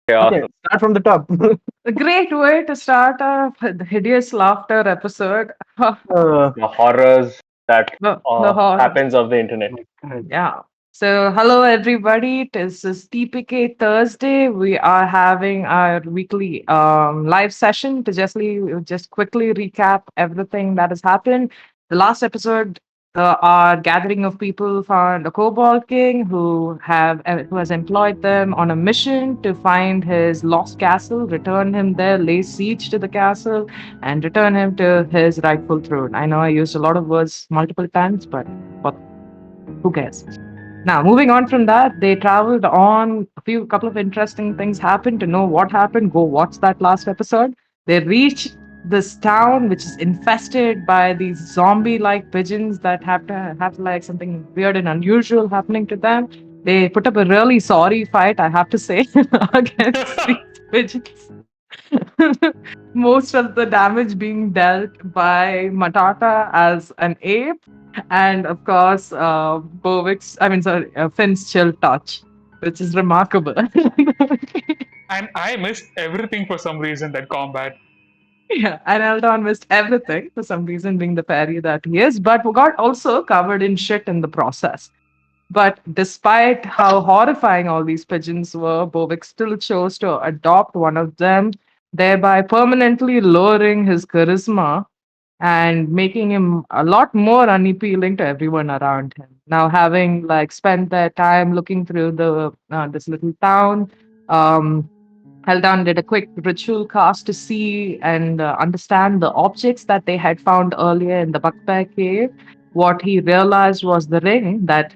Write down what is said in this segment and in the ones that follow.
Okay, Okay, awesome. start from the top. A great way to start the hideous laughter episode. uh, The horrors that The horror. happens of the internet. my God. Yeah. So, hello everybody. This is TPK Thursday. We are having our weekly live session to just quickly recap everything that has happened. The last episode, our gathering of people found a Kobold King who has employed them on a mission to find his lost castle, return him there, lay siege to the castle, and return him to his rightful throne. I know I used a lot of words multiple times, but what who cares? Now, moving on from that, they traveled on a few couple of interesting things happened. To know what happened, go watch that last episode. They reached this town which is infested by these zombie-like pigeons that have like something weird and unusual happening to them. They put up a really sorry fight, I have to say, against these pigeons. Most of the damage being dealt by Matata as an ape, and of course, Finn's chill touch, which is remarkable. And I missed everything for some reason that combat. Yeah, and Eldon missed everything for some reason, being the fairy that he is, but got also covered in shit in the process. But despite how horrifying all these pigeons were, Bovik still chose to adopt one of them, thereby permanently lowering his charisma and making him a lot more unappealing to everyone around him. Now, having like spent their time looking through the this little town, um, Haldane did a quick ritual cast to see and understand the objects that they had found earlier in the Bugbear cave. What he realized was the ring that,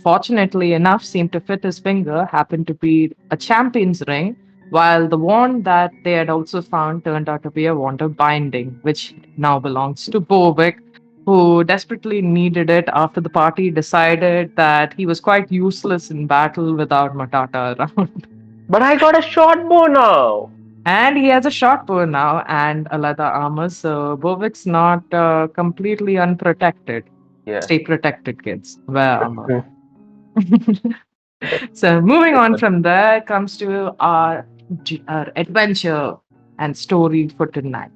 fortunately enough, seemed to fit his finger, happened to be a champion's ring, while the wand that they had also found turned out to be a wand of binding, which now belongs to Bovik, who desperately needed it after the party decided that he was quite useless in battle without Matata around. But I got a short bow now. And he has a short bow now and a leather armor, so Bovik's not completely unprotected. Yeah. Stay protected, kids. Wear armor. Mhm. So moving on from there comes to our adventure and story for tonight.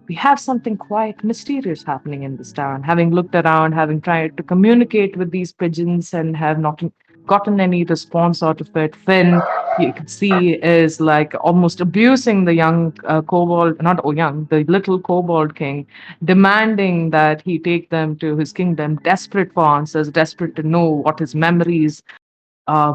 We have something quite mysterious happening in this town. Having looked around, having tried to communicate with these pigeons and have not gotten any response out of it, Finn, you can see, is like almost abusing the young kobold, not oh young, the little kobold king, demanding that he take them to his kingdom, desperate for answers, desperate to know what his memories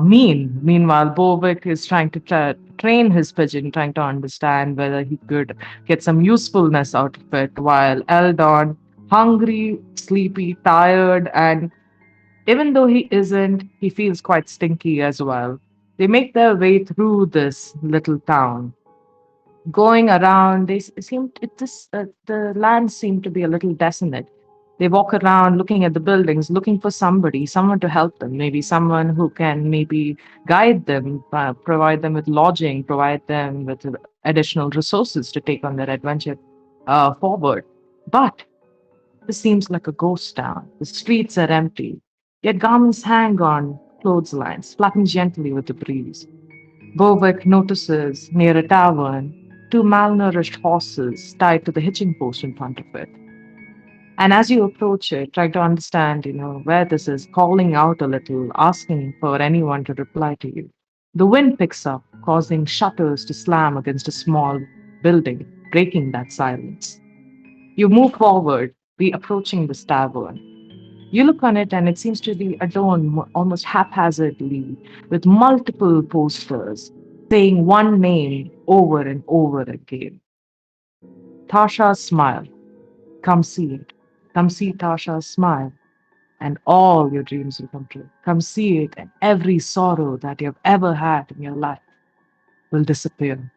mean. Meanwhile, Bovik is trying to train his pigeon, trying to understand whether he could get some usefulness out of it, while Eldon, hungry, sleepy, tired, and even though he isn't, he feels quite stinky as well. They make their way through this little town. Going around, the land seemed to be a little desolate. They walk around looking at the buildings, looking for somebody, someone to help them, maybe someone who can maybe guide them, provide them with lodging, provide them with additional resources to take on their adventure forward. But this seems like a ghost town. The streets are empty, yet garments hang on clotheslines, flapping gently with the breeze. Bovik notices near a tavern two malnourished horses tied to the hitching post in front of it. And as you approach it, trying to understand, where this is, calling out a little, asking for anyone to reply to you. The wind picks up, causing shutters to slam against a small building, breaking that silence. You move forward, approaching this tavern. You look on it, and it seems to be adorned almost haphazardly with multiple posters saying one name over and over again. Tasha's smile. Come see it. Come see Tasha's smile, and all your dreams will come true. Come see it, and every sorrow that you've ever had in your life will disappear.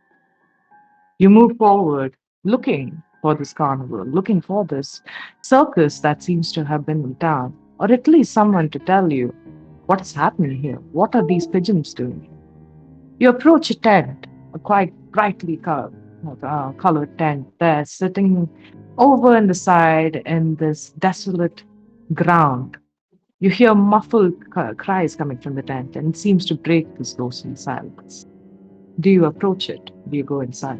You move forward, looking for this carnival, looking for this circus that seems to have been in town, or at least someone to tell you what is happening here. What are these pigeons doing? You approach a tent, a quite brightly colored tent there, sitting over in the side in this desolate ground. You hear muffled cries coming from the tent, and it seems to break this ghostly silence. Do you approach it? Do you go inside?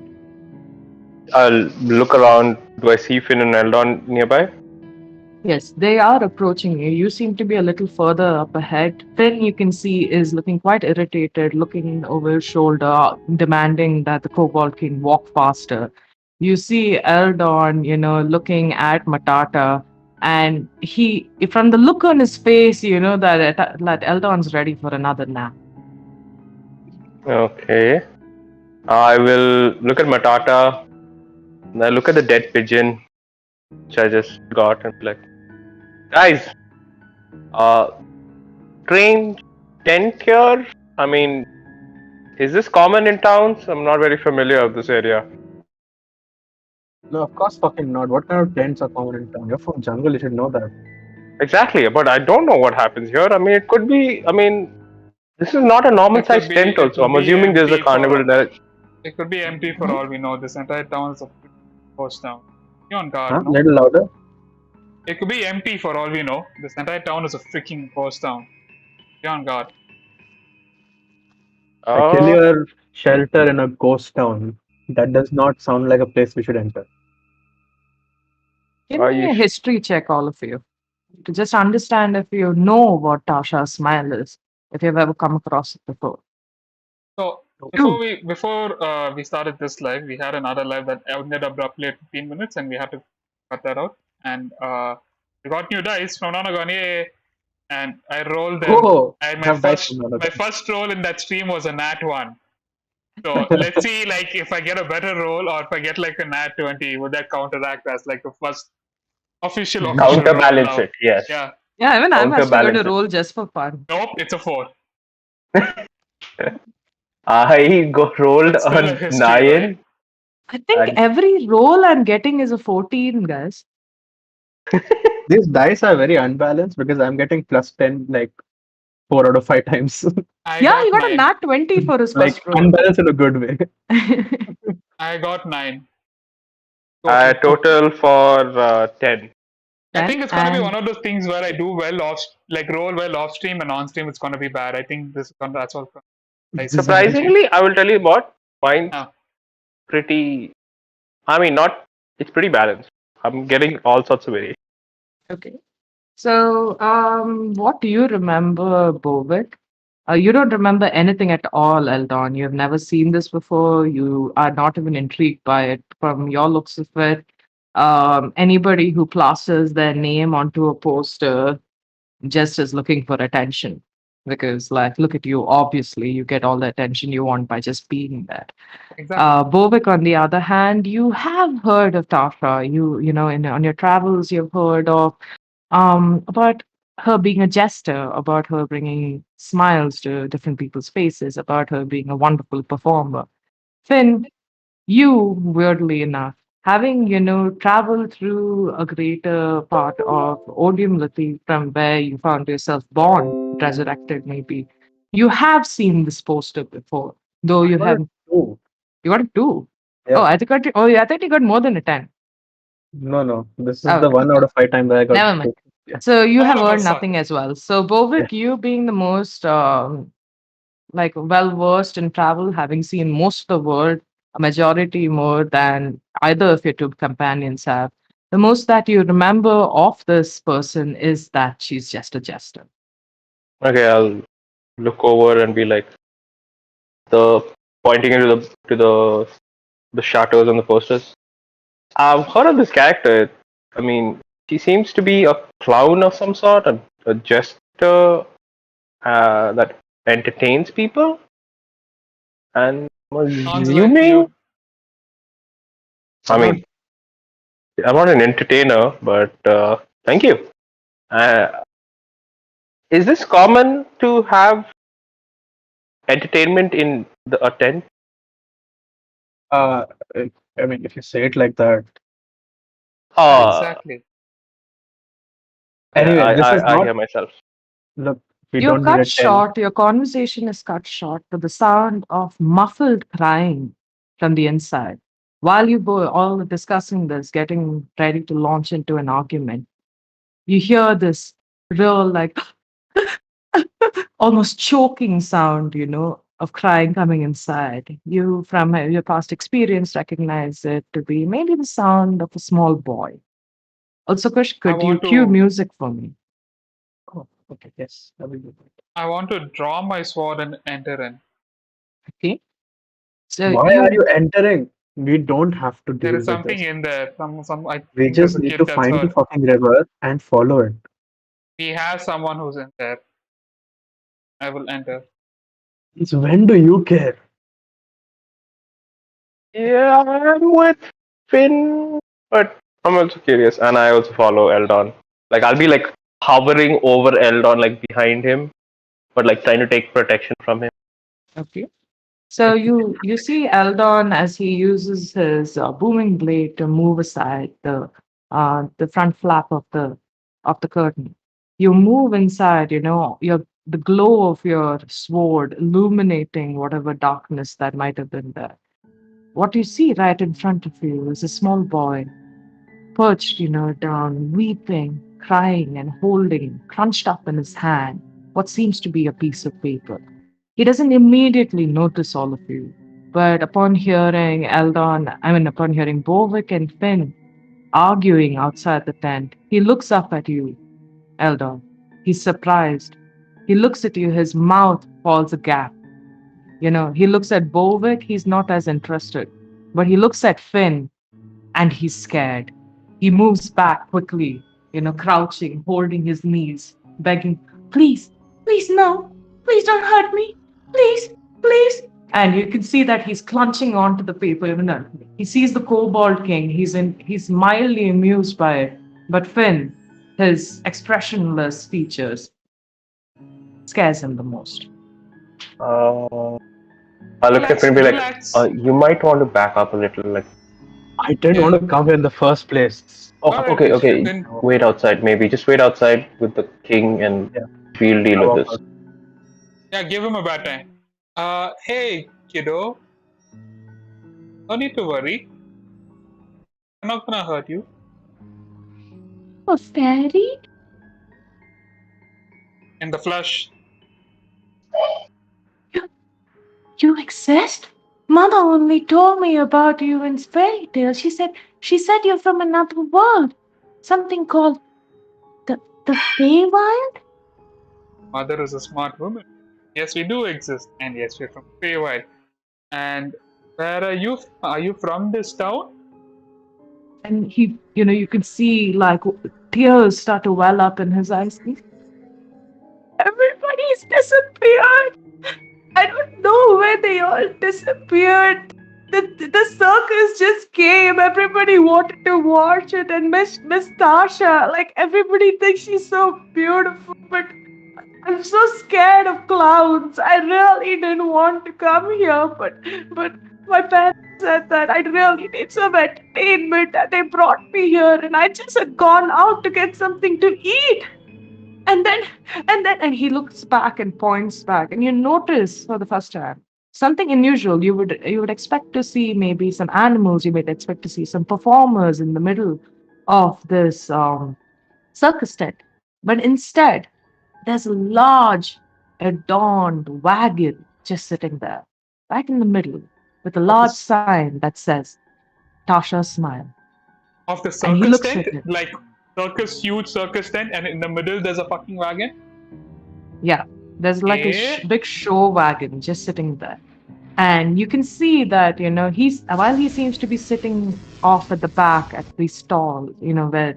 I'll look around. Do I see Finn and Eldon nearby? Yes, they are approaching you. You seem to be a little further up ahead. Finn, you can see, is looking quite irritated, looking over his shoulder, demanding that the Kobold King walk faster. You see Eldon, looking at Matata, and from the look on his face, you know that Eldon's ready for another nap. Okay. I will look at Matata. And I look at the dead pigeon, which I just got, and be like, guys, uh, strange tent here. I mean, is this common in towns? I'm not very familiar with this area. No, of course fucking not. What kind of tents are common in town? You're from jungle, you should know that. Exactly, but I don't know what happens here. I mean, it could be. I mean, this is not a normal It could sized be. tent. It Also, could I'm be assuming there's a empty carnival for. there. It could be empty for all we know. This entire town is a ghost town. Be on guard. Huh? No? Little louder. It could be empty for all we know. This entire town is a freaking ghost town. Be on guard. I kill Uh, your shelter in a ghost town. That does not sound like a place we should enter. Give are me you? a history check, all of you, to just understand if you know what Tasha's smile is, if you've ever come across it before. So Two. before we started this live, we had another live that ended abruptly at 15 minutes, and we had to cut that out. And we got new dice from Nanagani, and I rolled them. Oh, And have dice from another. my first roll in that stream was a nat 1. So let's see, like, if I get a better roll or if I get like a nat 20, would that counteract as like the first official roll Counterbalance now? it, yes. Yeah. Yeah, even I'm actually going to Counterbalance it. roll just for fun. Nope, it's a 4. I rolled That's still a a history, 9. right? I think And- every roll I'm getting is a 14, guys. These dice are very unbalanced because I'm getting plus 10 like 4 out of 5 times. Yeah, you got a 9. nat 20 for his like first roll. unbalanced in a good way. I got 9. total for 10. I think it's gonna be And- one of those things where I do well off, like roll well off stream, and on stream it's gonna be bad. I think that's all. Surprisingly, I will tell you what, mine's Ah. pretty. I mean, not. It's pretty balanced. I'm getting all sorts of variation. Okay. So, what do you remember, Bovik? You don't remember anything at all, Eldon. You have never seen this before. You are not even intrigued by it from your looks of it. Anybody who plasters their name onto a poster just is looking for attention. Because, like, look at you. Obviously, you get all the attention you want by just being there. Exactly. Bovik, on the other hand, you have heard of Tasha. On your travels, you've heard of about her being a jester, about her bringing smiles to different people's faces, about her being a wonderful performer. Finn, you, weirdly enough, having, traveled through a greater part of Odium Latif from where you found yourself born, resurrected maybe, you have seen this poster before, though you haven't. Oh, You got a 2. Yeah. Oh, I thought you got more than a 10. no. This is Oh. the 1 out of 5 time that I got. Never mind. Yeah. So you All have of us earned suck. nothing as well. So Bovik, you being the most like well versed in travel, having seen most of the world, a majority more than either of your two companions have. The most that you remember of this person is that she's just a jester. Okay, I'll look over and be like, pointing into the shadows on the posters. I've heard of this character. I mean, she seems to be a clown of some sort, a jester that entertains people. And I'm Sounds like assuming, you. I mean, I'm not an entertainer, but thank you. Is this common to have entertainment in a tent? I mean, if you say it like that. Exactly. Anyway, I, this is I not. hear myself. Look, we You're don't need a cut 10. short, your conversation is cut short to the sound of muffled crying from the inside. While you were all discussing this, getting ready to launch into an argument, you hear this real, like, almost choking sound, of crying coming inside. You, from your past experience, recognize it to be maybe the sound of a small boy. Also, Kush, I could you want cue to music for me? Oh, okay, yes, I will do that. I want to draw my sword and enter in. Okay. So Why are you you entering? We don't have to There deal is with something this. in there. Some I We think there's just a need kid to that's find the hurt. fucking river and follow it. We have someone who's in there. I will enter. It's when do you care? Yeah, I'm with Finn, but I'm also curious, and I also follow Eldon. Like I'll be like hovering over Eldon, like behind him, but like trying to take protection from him. okay? So you see Eldon as he uses his booming blade to move aside the front flap of the curtain. You move inside, your the glow of your sword illuminating whatever darkness that might have been there. What you see right in front of you is a small boy perched, down, weeping, crying, and holding, crunched up in his hand, what seems to be a piece of paper. He doesn't immediately notice all of you, but upon hearing Borwick and Finn arguing outside the tent, he looks up at you, Eldon. He's surprised. He looks at you, his mouth falls agape. He looks at Borwick, he's not as interested, but he looks at Finn and he's scared. He moves back quickly, crouching, holding his knees, begging, please, please, no, please don't hurt me, please, please. And you can see that he's clutching onto the paper. Even though he sees the Kobold King. He's mildly amused by it. But Finn, his expressionless features, scares him the most. I'll look at Finn and be like, Relax. you might want to back up a little. Like, I didn't want to come here in the first place. oh, Alright, okay, okay, Finn. wait outside. Maybe just wait outside with the king, and Yeah. we'll deal I'll with walk this. out. Yeah, give him a bad time. Hey, kiddo. No need to worry. I'm not gonna hurt you. A fairy? In the flesh. You exist? Mother only told me about you in fairy tales. She said you're from another world. Something called the Feywild? Mother is a smart woman. Yes, we do exist. And yes, we're from Feywild. And where are you? Are you from this town? And you can see like tears start to well up in his eyes. Everybody's disappeared. I don't know where they all disappeared. The circus just came. Everybody wanted to watch it, and Miss Tasha, like everybody thinks she's so beautiful, but I'm so scared of clowns. I really didn't want to come here, but my parents said that I really need some entertainment, and they brought me here, and I just had gone out to get something to eat. And he looks back and points back, and you notice for the first time something unusual. You would expect to see maybe some animals. You might expect to see some performers in the middle of this circus tent, but instead there's a large adorned wagon just sitting there, right in the middle, with a large sign that says "Tasha's Smile." Of the And he circus looks tent? at it. Like huge circus tent, and in the middle there's a fucking wagon? Yeah, there's like a big show wagon just sitting there. And you can see that, while he seems to be sitting off at the back at these stalls, where,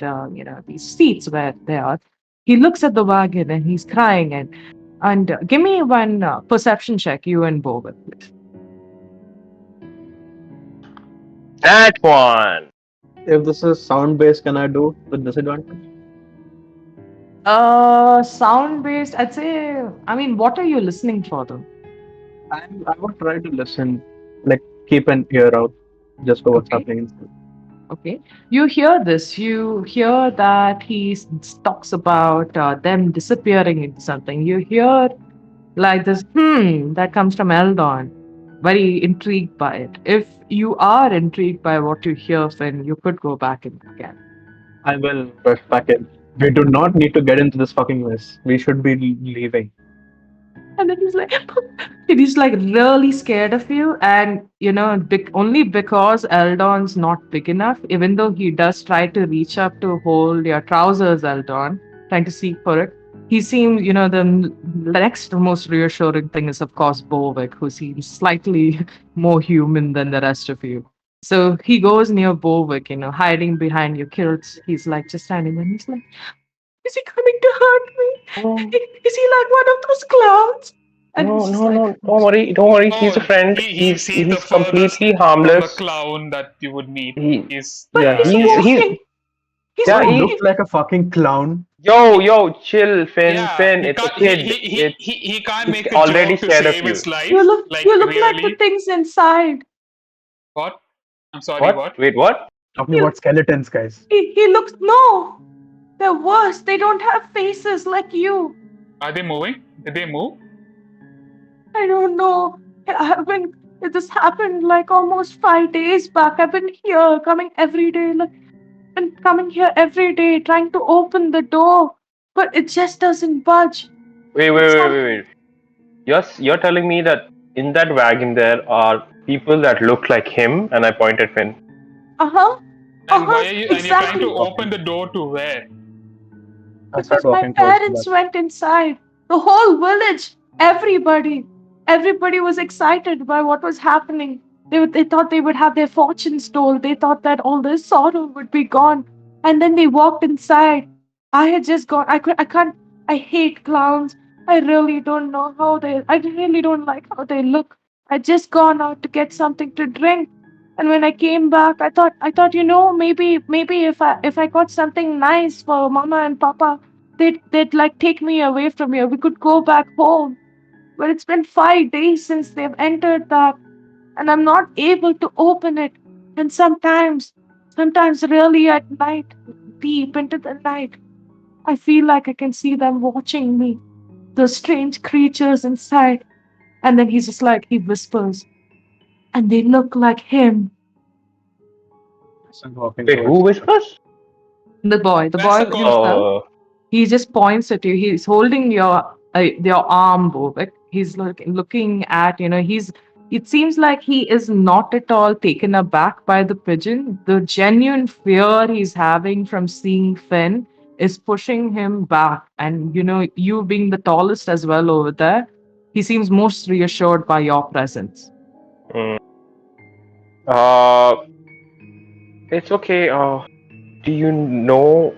these seats where they are, he looks at the wagon and he's crying. And give me one perception check, you and Bowen, please. That one. If this is sound based, can I do with disadvantage? Sound based, I'd say, I mean, what are you listening for though? I would try to listen, like keep an ear out, just for what's Okay. happening inside. Okay. You hear this. You hear that he talks about them disappearing into something. You hear like this that comes from Eldon. Very intrigued by it. If you are intrigued by what you hear, Finn, you could go back and again. I will rush back in. We do not need to get into this fucking mess. We should be leaving. And then he's like, and he's like really scared of you. And only because Eldon's not big enough, even though he does try to reach up to hold your trousers, Eldon, trying to seek for it. He seems, the next most reassuring thing is, of course, Bovik, who seems slightly more human than the rest of you. So he goes near Bovik, hiding behind your kilts. He's like just standing there and he's like, is he coming to hurt No, me? Is he like one of those clowns? And no, he's just no, like, no. Don't worry. He's a Oh, friend. he's the He's furthest completely from the harmless. clown that you would meet. He He's but yeah. he's He's walking. He's yeah. Bro, he walking. looks like a fucking clown. Yo, chill, Finn. yeah. Finn, He it's a can't he kid. he he he, he can't He's make a already joke to scared of save you. his life. You Like look like the really? things inside. What? I'm sorry. What? What? Wait, what? Talking He, about skeletons, guys. he looks, no. They're worse. They don't have faces like you. Are they moving? Did they move? I don't know. This happened like almost 5 days back. I've been here, coming every day, like, been coming here every day, trying to open the door, but it just doesn't budge. It's some, Wait. You're telling me that in that wagon there are people that look like him, and I point at Finn. uh-huh, And why are you? And you're trying to exactly. open the door to where? I start Because my walking towards parents that. went inside. The whole village, everybody was excited by what was happening. They thought they would have their fortunes told. They thought that all their sorrow would be gone. And then they walked inside. I had just gone. I can't. I hate clowns. I really don't know how they. I really don't like how they look. I just gone out to get something to drink. And when I came back, I thought, maybe if I got something nice for Mama and Papa, they'd like take me away from here. We could go back home. But it's been 5 days since they've entered that, and I'm not able to open it. And sometimes really at night, deep into the night, I feel like I can see them watching me, those strange creatures inside. And then he's just like, he whispers, and they look like him. I start walking Wait, who towards whispers? The boy Where's the himself. Oh, He just points at you. He's holding your arm, Bobek. He's looking at, it seems like he is not at all taken aback by the pigeon. The genuine fear he's having from seeing Finn is pushing him back. And, you being the tallest as well over there, he seems most reassured by your presence. mm. Uh, it's okay. Do you know?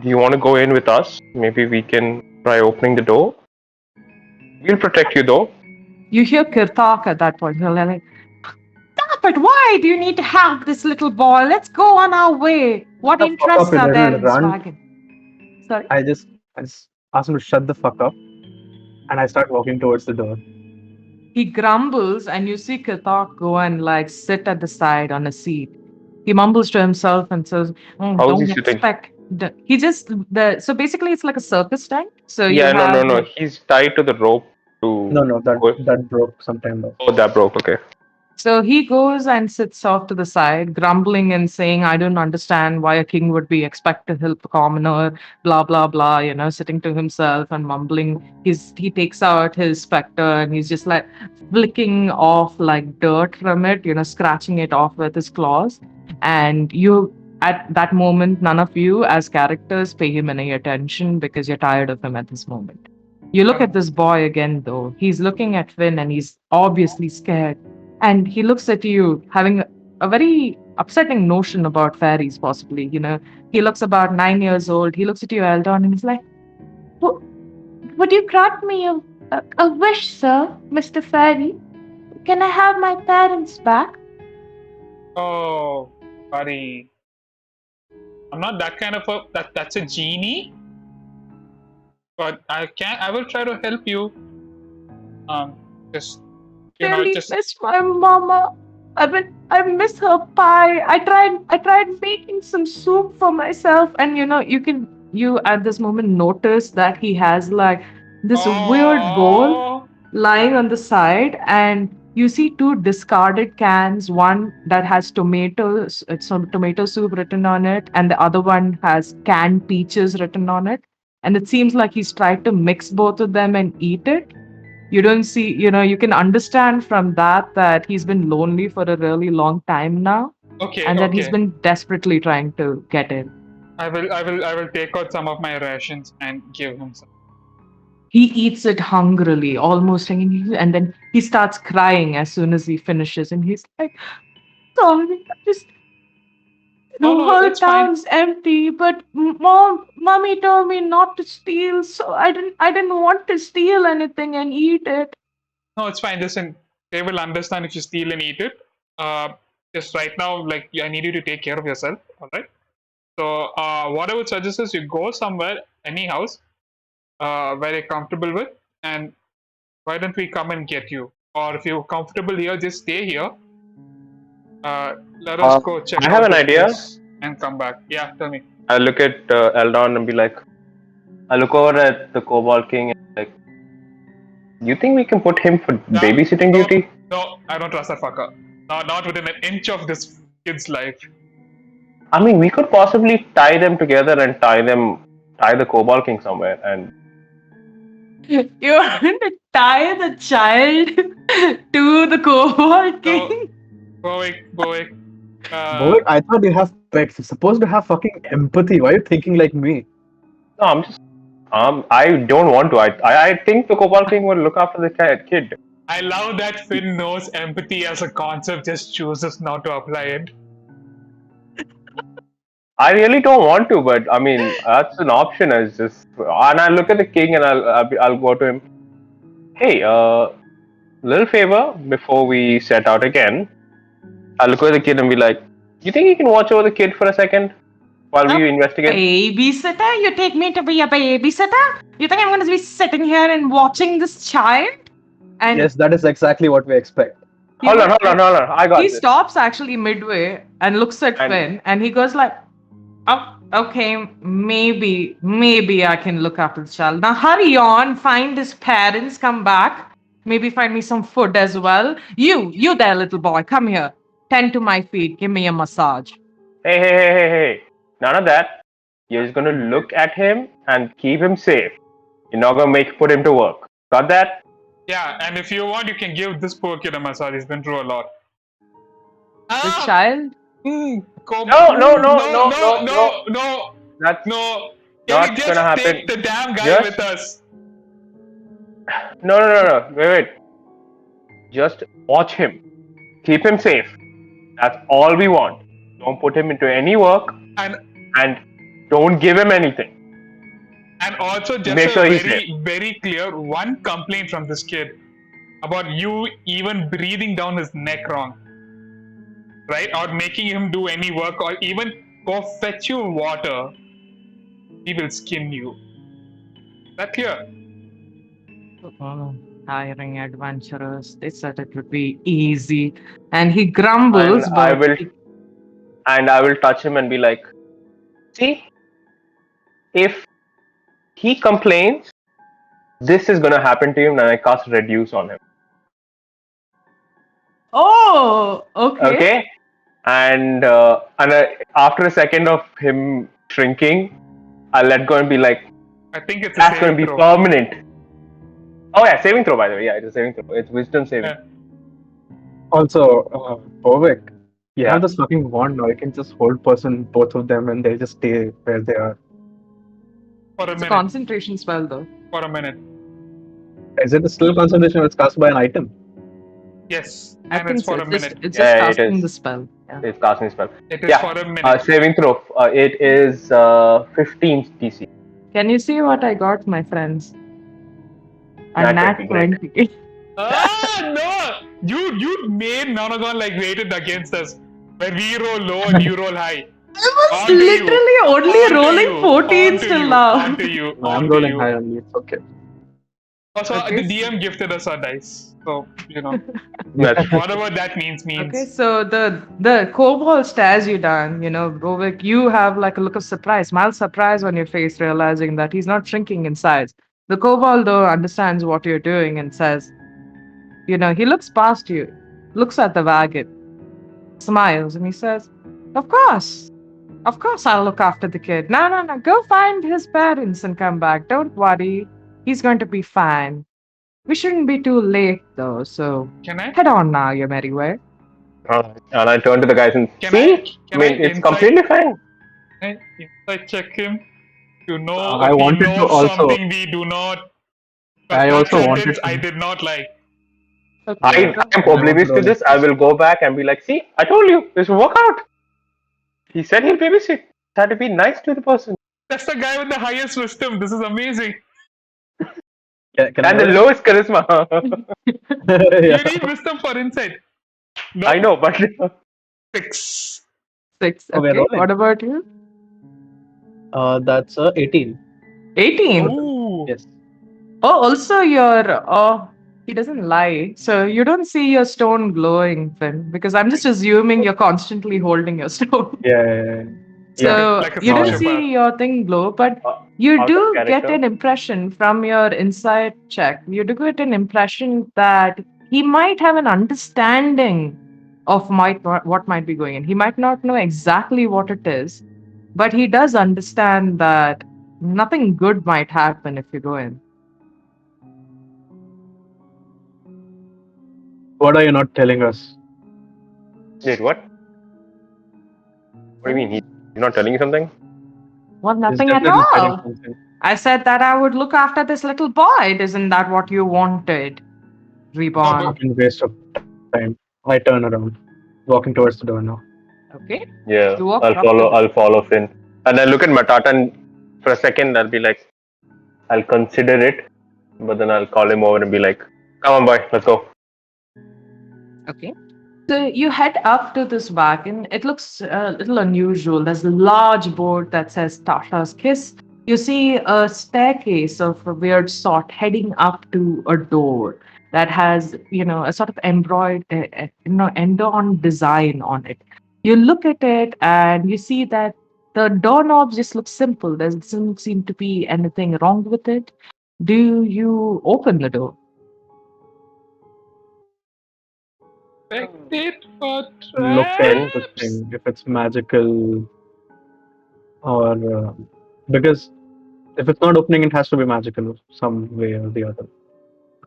Do you want to go in with us? Maybe we can try opening the door. We'll protect you, though. You hear Kirtak at that point. He's like, stop it! Why do you need to have this little boy? Let's go on our way. What the fuck interests up, you are there little in this runt. wagon? Sorry. I just ask him to shut the fuck up, and I start walking towards the door. He grumbles, and you see Kirtak go and like sit at the side on a seat. He mumbles to himself and says, How is "Don't he sitting? expect." He just so basically it's like a circus tent. So you Yeah, have no. He's tied to the rope to. No, that broke some time back. Oh, that broke. Okay. So he goes and sits off to the side, grumbling and saying, I don't understand why a king would be expected to help a commoner, blah, blah, blah, sitting to himself and mumbling. He takes out his specter and he's just like flicking off like dirt from it, scratching it off with his claws. And at that moment, none of you as characters pay him any attention because you're tired of him at this moment. You look at this boy again, though. He's looking at Finn and he's obviously scared. And he looks at you having a very upsetting notion about fairies, possibly. He looks about 9 years old. He looks at you, Eldon, and he's like, would you grant me a wish, sir, Mr. Fairy? Can I have my parents back? Oh, buddy. I'm not that kind of that's a genie. But I will try to help you. Just Really miss my mama. I miss her pie. I tried making some soup for myself, and you at this moment notice that he has like this weird bowl lying on the side, and you see two discarded cans, one that has tomatoes, it's some tomato soup written on it, and the other one has canned peaches written on it. And it seems like he's tried to mix both of them and eat it. You don't see, you can understand from that he's been lonely for a really long time now, Okay, and that he's okay. been desperately trying to get in. I will take out some of my rations and give him some. He eats it hungrily, almost hanging, and then he starts crying as soon as he finishes, and he's like, "Sorry, the No, whole it's fine. town's empty, but mommy told me not to steal, so I didn't want to steal anything and eat it." No, it's fine. Listen, they will understand if you steal and eat it. Just right now, like I need you to take care of yourself. All right. So what I would suggest is you go somewhere, any house, where you're comfortable with, and why don't we come and get you? Or if you're comfortable here, just stay here. Let us go check I out have an this idea. place and come back. Yeah, tell me. I look at Eldon and be like, I look over at the Kobold King and like, you think we can put him for babysitting no, duty? No, I don't trust that fucker. Not within an inch of this kid's life. I mean, we could possibly tie them together and tie the Kobold King somewhere. And You want to tie the child to the Kobold King? Go away. Boy, I thought you have pets. You're supposed to have fucking empathy. Why are you thinking like me? no, I'm just, I don't want to. I think the Kobold King will look after the kid. I love that Finn knows empathy as a concept, just chooses not to apply it. I really don't want to, but I mean, that's an option. It's just, and I look at the king and I'll go to him. Hey, little favor before we set out again. I'll look at the kid and be like, you think you can watch over the kid for a second while we investigate? Babysitter? You take me to be a babysitter? You think I'm going to be sitting here and watching this child? And Yes, that is exactly what we expect. Hold on. I got he this. stops actually midway and looks at And- Finn, and he goes like, "Oh, okay, maybe I can look after the child. Now hurry on, find his parents, come back. Maybe find me some food as well. You there, little boy, come here. Tend to my feet. Give me a massage." Hey. None of that. You're just gonna look at him and keep him safe. You're not gonna put him to work. Got that? Yeah, and if you want, you can give this poor kid a massage. He's been through a lot. The child? No. That's No. Can Not we just gonna happen. take the damn guy Just- with us? no. Wait. Just watch him. Keep him safe. That's all we want. Don't put him into any work and don't give him anything. And also just Make a sure he's very clear one complaint from this kid about you even breathing down his neck wrong. Right? Or making him do any work or even go fetch you water. He will skin you. That clear? Hiring adventurers. They said it would be easy. And he grumbles, And but I will touch him and be like, see, if he complains, this is gonna happen to him, and I cast reduce on him. oh, okay. Okay? And after a second of him shrinking, I'll let go and be like, I think it's a that's gonna saving be throw. permanent. Oh yeah, saving throw by the way. Yeah, it's a saving throw. It's wisdom saving. Yeah. Also, Povik, you Yeah. have this fucking wand now. You can just hold both of them, and they just stay where they are. For a It's a minute. concentration spell, though. For a minute. Is it a still concentration or it's cast by an item? Yes. I And think it's for so. a minute. It's Yeah, just it casting is. the spell. Yeah. It's casting spell. It is Yeah. for a minute. Saving throw. It is 15 DC. Can you see what I got, my friends? A Nat nat 20, 20. No! You made Nonagon like weighted against us. Where we roll low and you roll high. I was On to you. literally only On to rolling you. 14 On to till you. now. On to you. No, On I'm to rolling you. high on you. It's okay. Also, Okay. the DM gifted us our dice. So, That's- whatever that means. Okay, so the kobold stares you down, Govik, you have like a look of surprise, mild surprise on your face, realizing that he's not shrinking in size. The kobold, though, understands what you're doing and says, he looks past you, looks at the wagon, smiles, and he says, Of course I'll look after the kid. No, go find his parents and come back. Don't worry, he's going to be fine. We shouldn't be too late though, so Can I? head on now, your merry way. And I turn to the guys and Can I? see. Can I It's insight? completely fine. Can I insight check him to know I if he wanted to knows also. something we do not. But I that also wanted sentence I to. did not like. Okay. I Yeah, am I want oblivious to to roll this. I will go investigation. back and be like, see, I told you, this will work out. He said he'll babysit. Had to be nice to the person. That's the guy with the highest wisdom. This is amazing. Can I And the roll? lowest charisma. You Yeah. need wisdom for insight. No. I know, but 6. 6. Oh, we're Okay. rolling. What about you? That's 18. 18. Ooh. Yes. Oh, also he doesn't lie. So you don't see your stone glowing, Finn, because I'm just assuming you're constantly holding your stone. Yeah. Yeah. So Like a you don't sociopath. see your thing glow, but uh, you out of do get character. an impression from your insight check. You do get an impression that he might have an understanding of what might be going on. He might not know exactly what it is, but he does understand that nothing good might happen if you go in. What are you not telling us? Wait, what? What do you mean? He's not telling you something? Well, He's nothing at definitely hiding all. something. I said that I would look after this little boy. Isn't that what you wanted? Reborn. Fucking waste of time. I turn around, walking towards the door now. Okay. Yeah, You walk I'll up to follow. the I'll follow Finn, and I look at Matata, and for a second, I'll be like, I'll consider it, but then I'll call him over and be like, "Come on, boy, let's go." Okay. So you head up to this wagon. It looks a little unusual. There's a large board that says Tasha's Kiss. You see a staircase of a weird sort heading up to a door that has, a sort of embroidered, end-on design on it. You look at it and you see that the doorknob just looks simple. There doesn't seem to be anything wrong with it. Do you open the door? Spectate for Look at the traps. thing, if it's magical or because if it's not opening, it has to be magical some way or the other.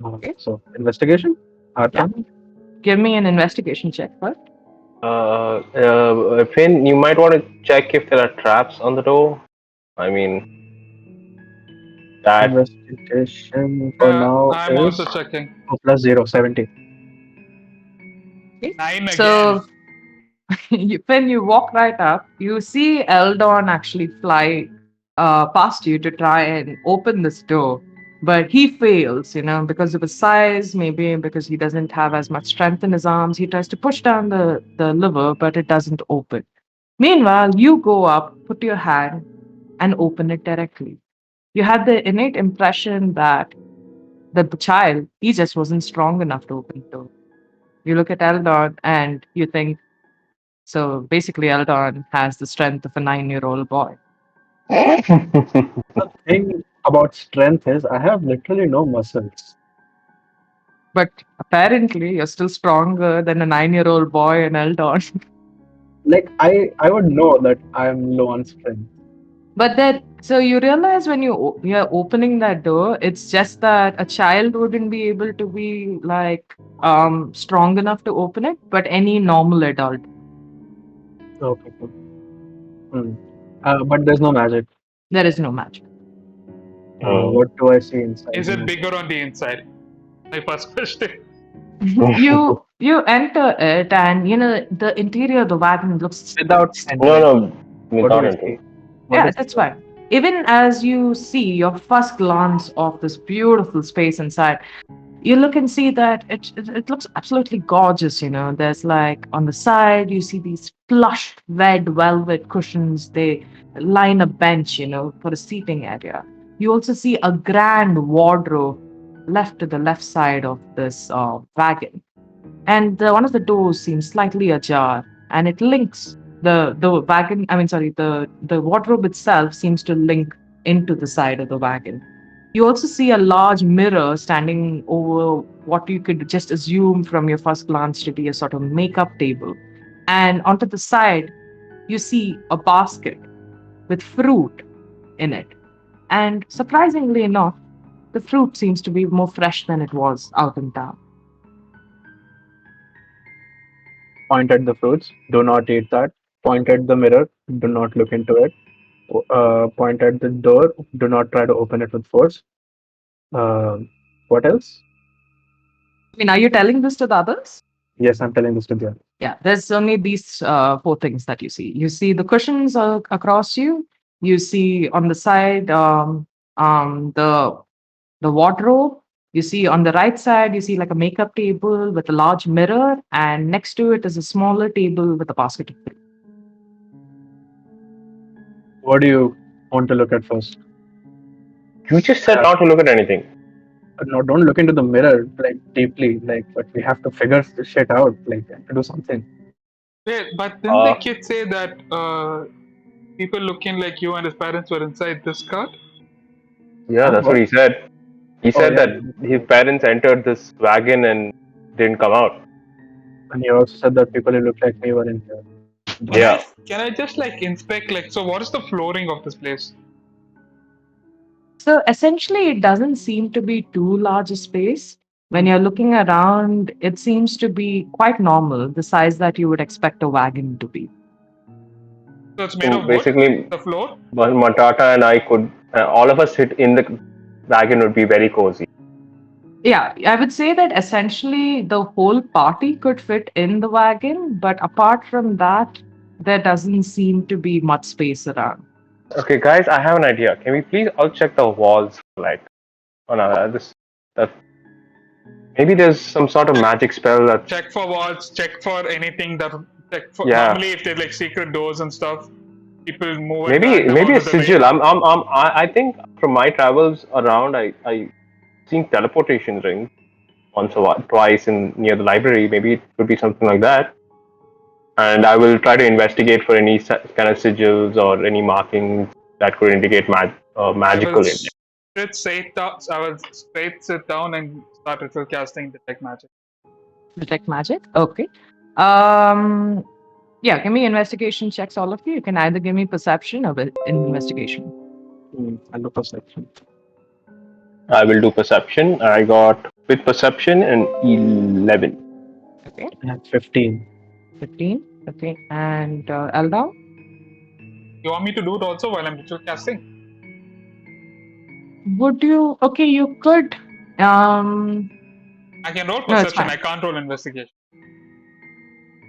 Okay. So investigation, Arcana. Give me an investigation check first. Finn, you might want to check if there are traps on the door. I mean, that. Investigation for now I'm is also checking. plus 0, 70. 9 again. So when you walk right up, you see Eldon actually fly past you to try and open this door. But he fails, because of his size, maybe because he doesn't have as much strength in his arms. He tries to push down the lever, but it doesn't open. Meanwhile, you go up, put your hand, and open it directly. You had the innate impression that the child, he just wasn't strong enough to open the door. You look at Eldon and you think, so basically, Eldon has the strength of a 9-year-old boy. The thing about strength is I have literally no muscles. But apparently, you're still stronger than a 9-year-old boy in Eldon. Like I would know that I'm low on strength. But so you realize when you're opening that door, it's just that a child wouldn't be able to be like strong enough to open it, but any normal adult. Okay. Cool. But there's no magic. There is no magic. What do I see inside? Is it bigger on the inside? My first question. You enter it, and the interior of the wagon looks Without No, what without do I entering. see? What yeah, is that's fine. Even as you see your first glance of this beautiful space inside, you look and see that it looks absolutely gorgeous. There's like on the side you see these plush red velvet cushions. They line a bench, for a seating area. You also see a grand wardrobe left to the left side of this wagon, and one of the doors seems slightly ajar, and it links the wagon. I mean, sorry, the wardrobe itself seems to link into the side of the wagon. You also see a large mirror standing over what you could just assume from your first glance to be a sort of makeup table. And onto the side, you see a basket with fruit in it. And surprisingly enough, The fruit seems to be more fresh than it was out in town. Point at the fruits. Do not eat that. Point at the mirror. Do not look into it. Point at the door. Do not try to open it with force. Uh, what else? I mean, are you telling this to the others? Yes, I'm telling this to the Yeah, there's only these four things that you see. You see the cushions across you. You see on the side the wardrobe. You see on the right side, you see like a makeup table with a large mirror, and next to it is a smaller table with a basket of fruit. What do you want to look at first? You just said not to look at anything. No, don't look into the mirror like deeply. Like, but we have to figure this shit out. Like, we have to do something. Wait, but didn't the Uh, kid say that people looking like you and his parents were inside this cart? Yeah, that's what he said. He said yeah. that his parents entered this wagon and didn't come out. And he also said that people who look like me were in here. Yeah. Can I just like inspect like so what is the flooring of this place? So essentially, it doesn't seem to be too large a space. When you're looking around, it seems to be quite normal, the size that you would expect a wagon to be. So it's made So of wood, basically, the floor? Matata and I could, all of us sit in the wagon would be very cozy. Yeah, I would say that essentially the whole party could fit in the wagon, but apart from that, there doesn't seem to be much space around. Okay, guys, I have an idea. Can we please all check the walls for like, oh no, this, that, maybe there's some sort of magic spell that, Check for walls, check for anything that check for Yeah. normally if there's like secret doors and stuff, people move and maybe drag them maybe out a of the way. sigil. I think from my travels around, I seen teleportation rings once a while, twice in near the library. Maybe it could be something like that. And I will try to investigate for any kind of sigils or any markings that could indicate magical intent. I will straight sit down and start ritual casting detect magic. Detect magic? Okay. Um, yeah, give me investigation checks, all of you. You can either give me perception or investigation. I'll do perception. I will do perception. I got with perception and 11. Okay, I have 15. 15. Okay, and Eldon? You want me to do it also while I'm ritual casting? Would you? Okay, you could. I can roll No, it's perception, fine. I can't roll investigation.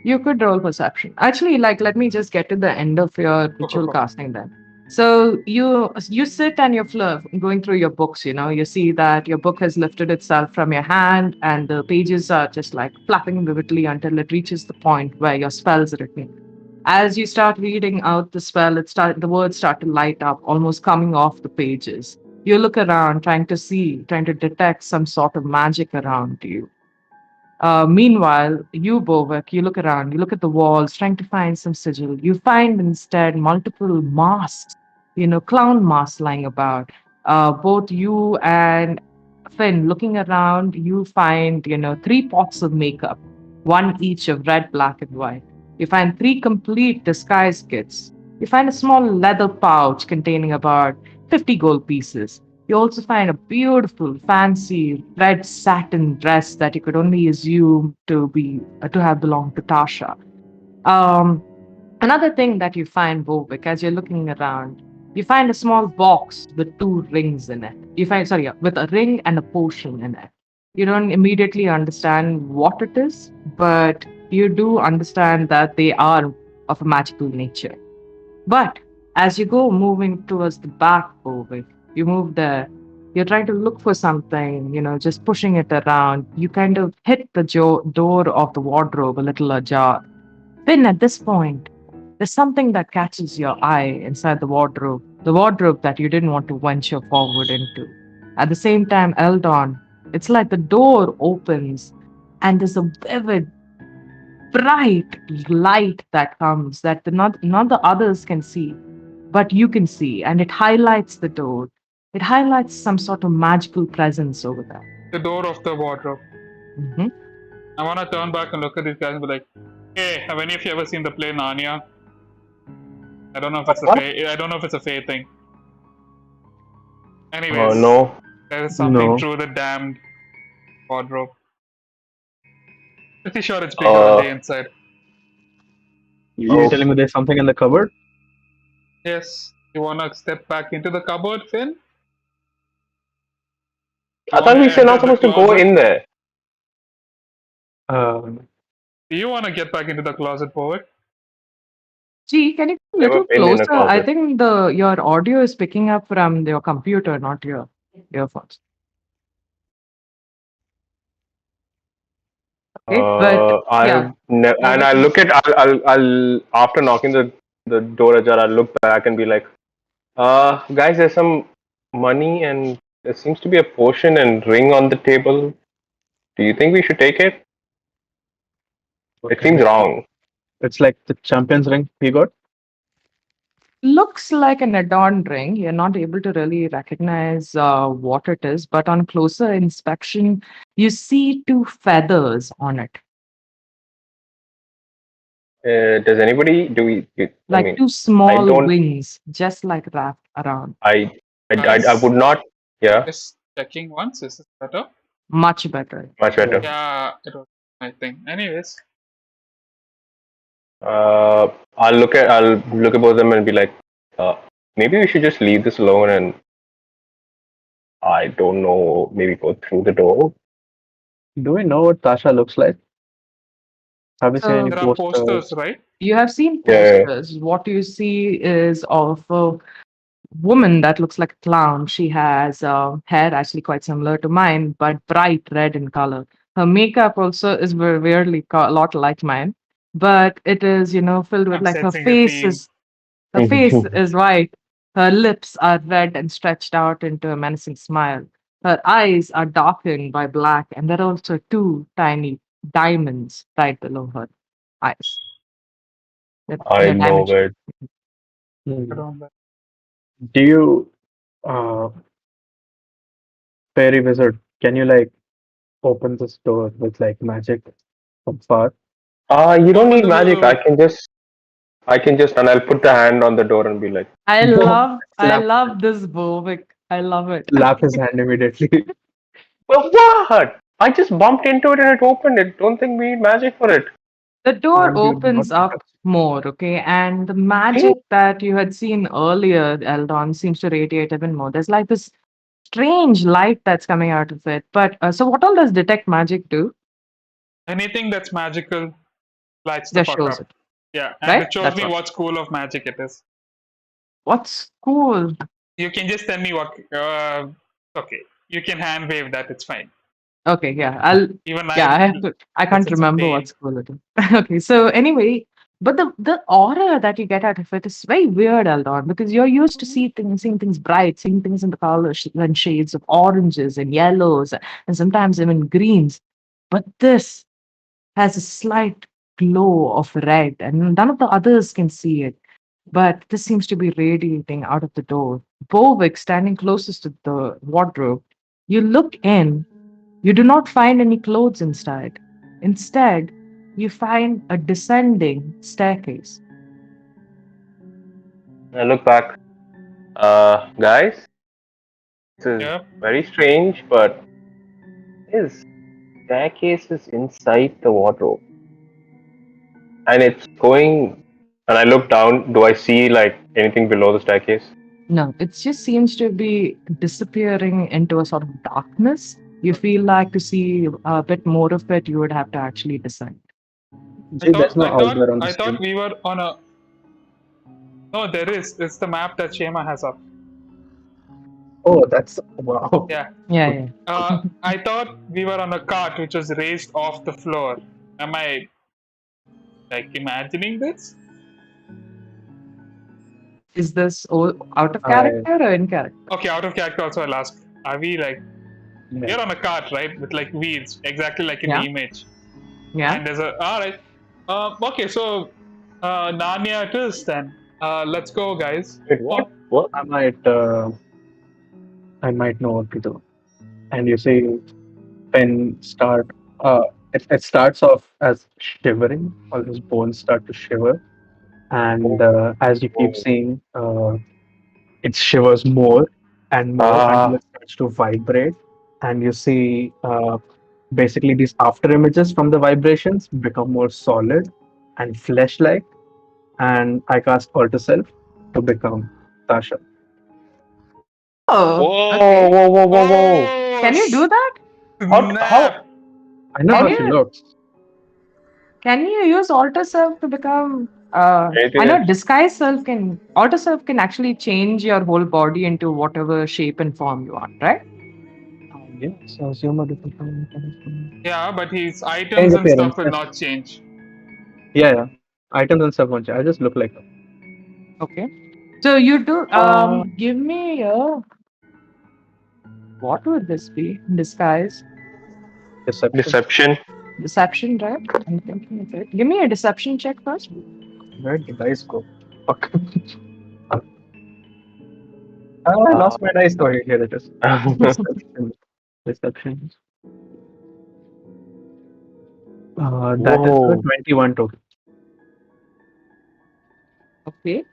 You could roll perception. Actually, like, let me just get to the end of your ritual Cool. casting then. So you sit and you're going through your books. You know, you see that your book has lifted itself from your hand, and the pages are just like flapping vividly until it reaches the point where your spell's written. As you start reading out the spell, the words start to light up, almost coming off the pages. You look around, trying to detect some sort of magic around you. Meanwhile, you, Bovek, you look around, you look at the walls, trying to find some sigil. You find instead multiple masks, clown masks lying about. Both you and Finn looking around, you find, three pots of makeup, one each of red, black, and white. You find three complete disguise kits. You find a small leather pouch containing about 50 gold pieces. You also find a beautiful, fancy red satin dress that you could only assume to have belonged to Tasha. Um, Another thing that you find, Bovik, as you're looking around, you find a small box with two rings in it. With a ring and a potion in it. You don't immediately understand what it is, but you do understand that they are of a magical nature. But as you go moving towards the back, Bovik, you move there. You're trying to look for something, just pushing it around. You kind of hit the door of the wardrobe a little ajar. Then at this point, there's something that catches your eye inside the wardrobe that you didn't want to venture forward into. At the same time, Eldon, it's like the door opens and there's a vivid, bright light that comes that none the others can see, but you can see, and it highlights the door. It highlights some sort of magical presence over there. The door of the wardrobe. Mhm. I want to turn back and look at these guys and be like, "Hey, have any of you ever seen the play Narnia?" I don't know if it's a fae thing. Anyways, No. There is something No. through the damned wardrobe. Pretty sure it's bigger on the Uh, inside. You're oh, telling me there's something in the cupboard? Yes. You wanna step back into the cupboard, Finn? You I thought wanna we were enter not the supposed to go closet? in there. Um, Do you wanna get back into the closet, Poet? Gee, can you come a Never little been in a closer? I closet. think the your audio is picking up from your computer, not your earphones. Okay, but yeah, And I look at I'll after knocking the door ajar, I'll look back and be like, guys, there's some money and there seems to be a potion and ring on the table. Do you think we should take it? what It kind seems of thing? wrong. It's like the champion's ring he got. looks like an adorned ring. You're not able to really recognize what it is, but on closer inspection, you see two feathers on it, Does anybody do we? I like mean, two I small don't. wings, just like wrapped around. I Guys, would not. Yeah, just checking once. Is this better? Much better. much Yeah. better. Yeah, it was my thing. Anyways, I'll look at both of them and be like, uh, maybe we should just leave this alone and I don't know, maybe go through the door. Do we know what Tasha looks like? Have we seen any So there are posters? posters, right? you have seen Yeah, posters. What you see is of a woman that looks like a clown. She has hair actually quite similar to mine, but bright red in color. Her makeup also is weirdly a lot like mine, but it is, filled with I'm like sensing a theme. her face is white. Her lips are red and stretched out into a menacing smile. Her eyes are darkened by black, and there are also two tiny diamonds right below her eyes. I They're know diamond shaped. where. Hmm. Around that. Do you, uh, fairy wizard, can you like open this door with like magic from far? You don't Open need the magic. door. And I'll put the hand on the door and be like, I Slap, love this Bovik. I love it. slap his hand immediately. well, what? I just bumped into it and it opened it. Don't think we need magic for it. The door And you not opens up more, okay, and the See? magic that you had seen earlier, Eldon, seems to radiate even more. There's like this strange light that's coming out of it. But so, what all does detect magic do? Anything that's magical lights the Just fuck shows up. it, Yeah, and right? it shows That's me all. what school of magic it is. What's cool? You can just tell me what. Okay, you can hand wave that. It's fine. Okay, yeah, I'll. Even Yeah, I I have to. I can't listen some remember pain. what's cool it is. Okay, so anyway, but the aura that you get out of it is very weird, Eldon, because you're used to seeing things bright, seeing things in the colors and shades of oranges and yellows and sometimes even greens. But this has a slight glow of red, and none of the others can see it. But this seems to be radiating out of the door. Bovik, standing closest to the wardrobe, you look in. You do not find any clothes inside. Instead, you find a descending staircase. I look back. Guys, this is Yeah. very strange, but his staircase is inside the wardrobe. And it's going. And I look down. Do I see like anything below the staircase? No, it just seems to be disappearing into a sort of darkness. You feel like to see a bit more of it, you would have to actually descend. I Gee, there's thought. no I out thought. there on the I thought screen. we were on a. No, there is. It's the map that Shema has up. Oh, that's wow. Yeah. Yeah, yeah. I thought we were on a cart which was raised off the floor. Am I like imagining this? Is this out of I character or in character? Okay, out of character also I'll ask. Are we like yeah. we're on a cart, right? With like wheels, exactly like in Yeah. the image. Yeah. And there's a alright. Okay, so Narnia it is then. Let's go guys. Wait, what? What? I might know what to do. And you see, pen start. It starts off as shivering. All his bones start to shiver, and as you keep Oh. seeing, it shivers more and more until Ah, it starts starts to vibrate, and you see basically these after images from the vibrations become more solid and flesh like. And I cast Alter Self to become Tasha. Oh, Whoa, okay. whoa, whoa, whoa, whoa! Oh, Can you do that? How? snap! I know Can how she you looks. can you use alter self to become I Anything know else? disguise self can alter self can actually change your whole body into whatever shape and form you want, right? Yes, assume a different Yeah, but his change items and appearance. stuff will Yes. not change. Yeah. Items and stuff won't change. I just look like her. Okay. So you do Uh, give me a what would this be? Disguise. Deception. Deception. Deception, right? I'm thinking of it. Give me a deception check first. Where did dice go? Fuck. I lost my dice. Oh, here it is. Deception. Deception. That is a Whoa! 21 total. Okay.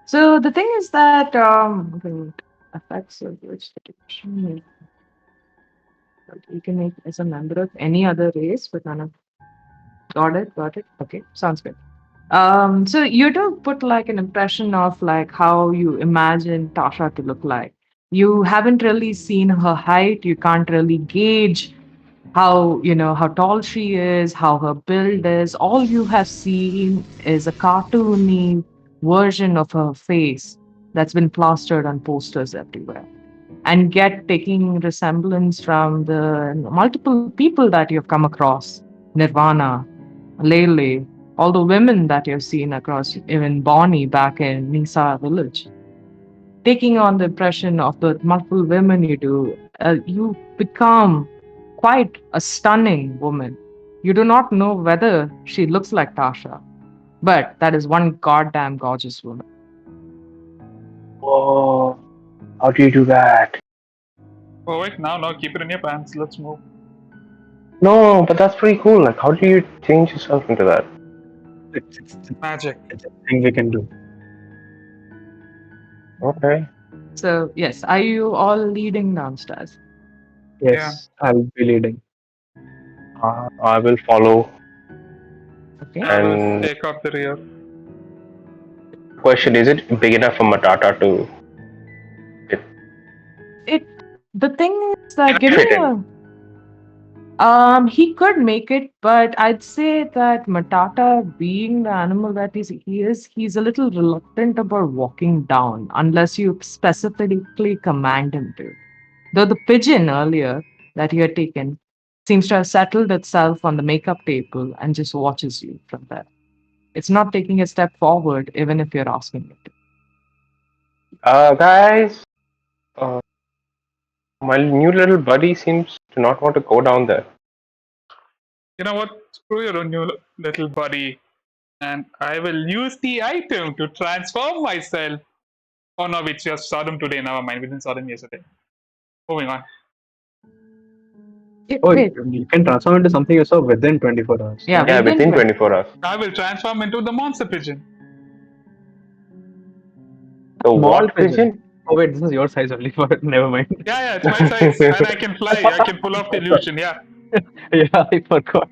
So the thing is that the effects of which detection you can make as a member of any other race, but none of got it. Okay, sounds good. So you do put like an impression of like how you imagine Tasha to look like. You haven't really seen her height. You can't really gauge how how tall she is, how her build is. All you have seen is a cartoony version of her face that's been plastered on posters everywhere, and get taking resemblance from the multiple people that you've come across: Nirvana, Lele, all the women that you've seen across, even Bonnie back in Nisa village. Taking on the impression of the multiple women you do, you become quite a stunning woman. You do not know whether she looks like Tasha, but that is one goddamn gorgeous woman. Whoa! How do you do that? Oh wait, now keep it in your pants. Let's move. No, but that's pretty cool. Like, how do you change yourself into that? It's Magic. a thing we can do. Okay. So, yes, are you all leading downstairs? Yeah. Yes, I'll be leading. I will follow. Okay. I will And take up the rear. question: is it big enough for Matata to It the thing is can that give I me fit in? a he could make it, but I'd say that Matata, being the animal that he's a little reluctant about walking down unless you specifically command him to. Though the pigeon earlier that you had taken seems to have settled itself on the makeup table and just watches you from there. It's not taking a step forward, even if you're asking it to. Guys, uh, my new little buddy seems to not want to go down there. You know what? Screw your new little buddy. And I will use the item to transform myself. Oh no, we just saw them today. Never mind. We didn't saw them yesterday. Moving on. Oh, Wait, you can transform into something you saw within 24 hours. yeah, Yeah, within within 20. 24 hours. I will transform into the monster pigeon. The Small what pigeon. pigeon? Oh wait, this is your size only, but never mind. Yeah, it's my size. And I can fly. I can pull off the illusion. Yeah. Yeah, I forgot.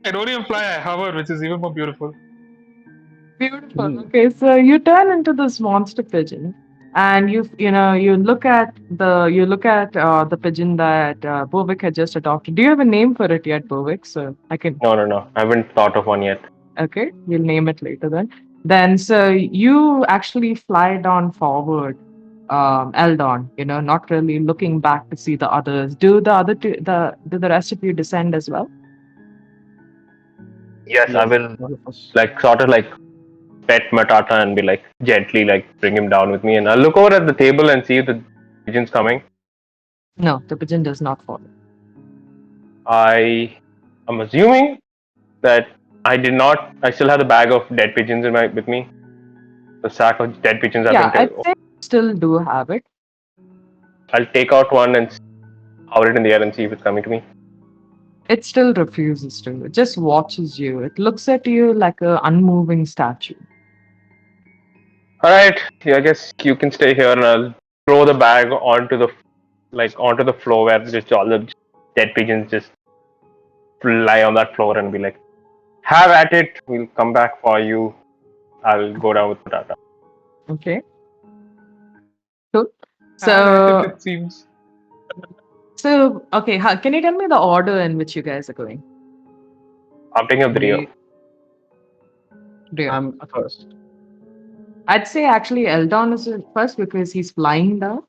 I don't even fly. I hover, which is even more beautiful. Beautiful. Hmm. Okay, so you turn into this monster pigeon, and you look at the pigeon that Bovik had just adopted. Do you have a name for it yet, Bovik? So I can. No. I haven't thought of one yet. Okay, we'll name it later then. Then so you actually fly down forward, Eldon. Not really looking back to see the others. Do the rest of you descend as well? Yes, I Yes, will all of us. like sort of like pet Matata and be like gently like bring him down with me, and I'll look over at the table and see if the pigeon's coming. No, the pigeon does not follow. I am assuming that I did not. I still have the bag of dead pigeons with me. The sack of dead pigeons Yeah, I've I'd been. say you still do have it. I'll take out one and hover it in the air and see if it's coming to me. It still refuses to. It just watches you. It looks at you like a unmoving statue. All right, yeah, I guess you can stay here and I'll throw the bag onto the floor where just all the dead pigeons just lie on that floor and be like, "Have at it. We'll come back for you. I'll go down with Tata." Okay. Cool. Alright, So, it seems. okay, can you tell me the order in which you guys are going? I'm taking up the rear. Dear. I'm first. I'd say actually Eldon is first because he's flying down.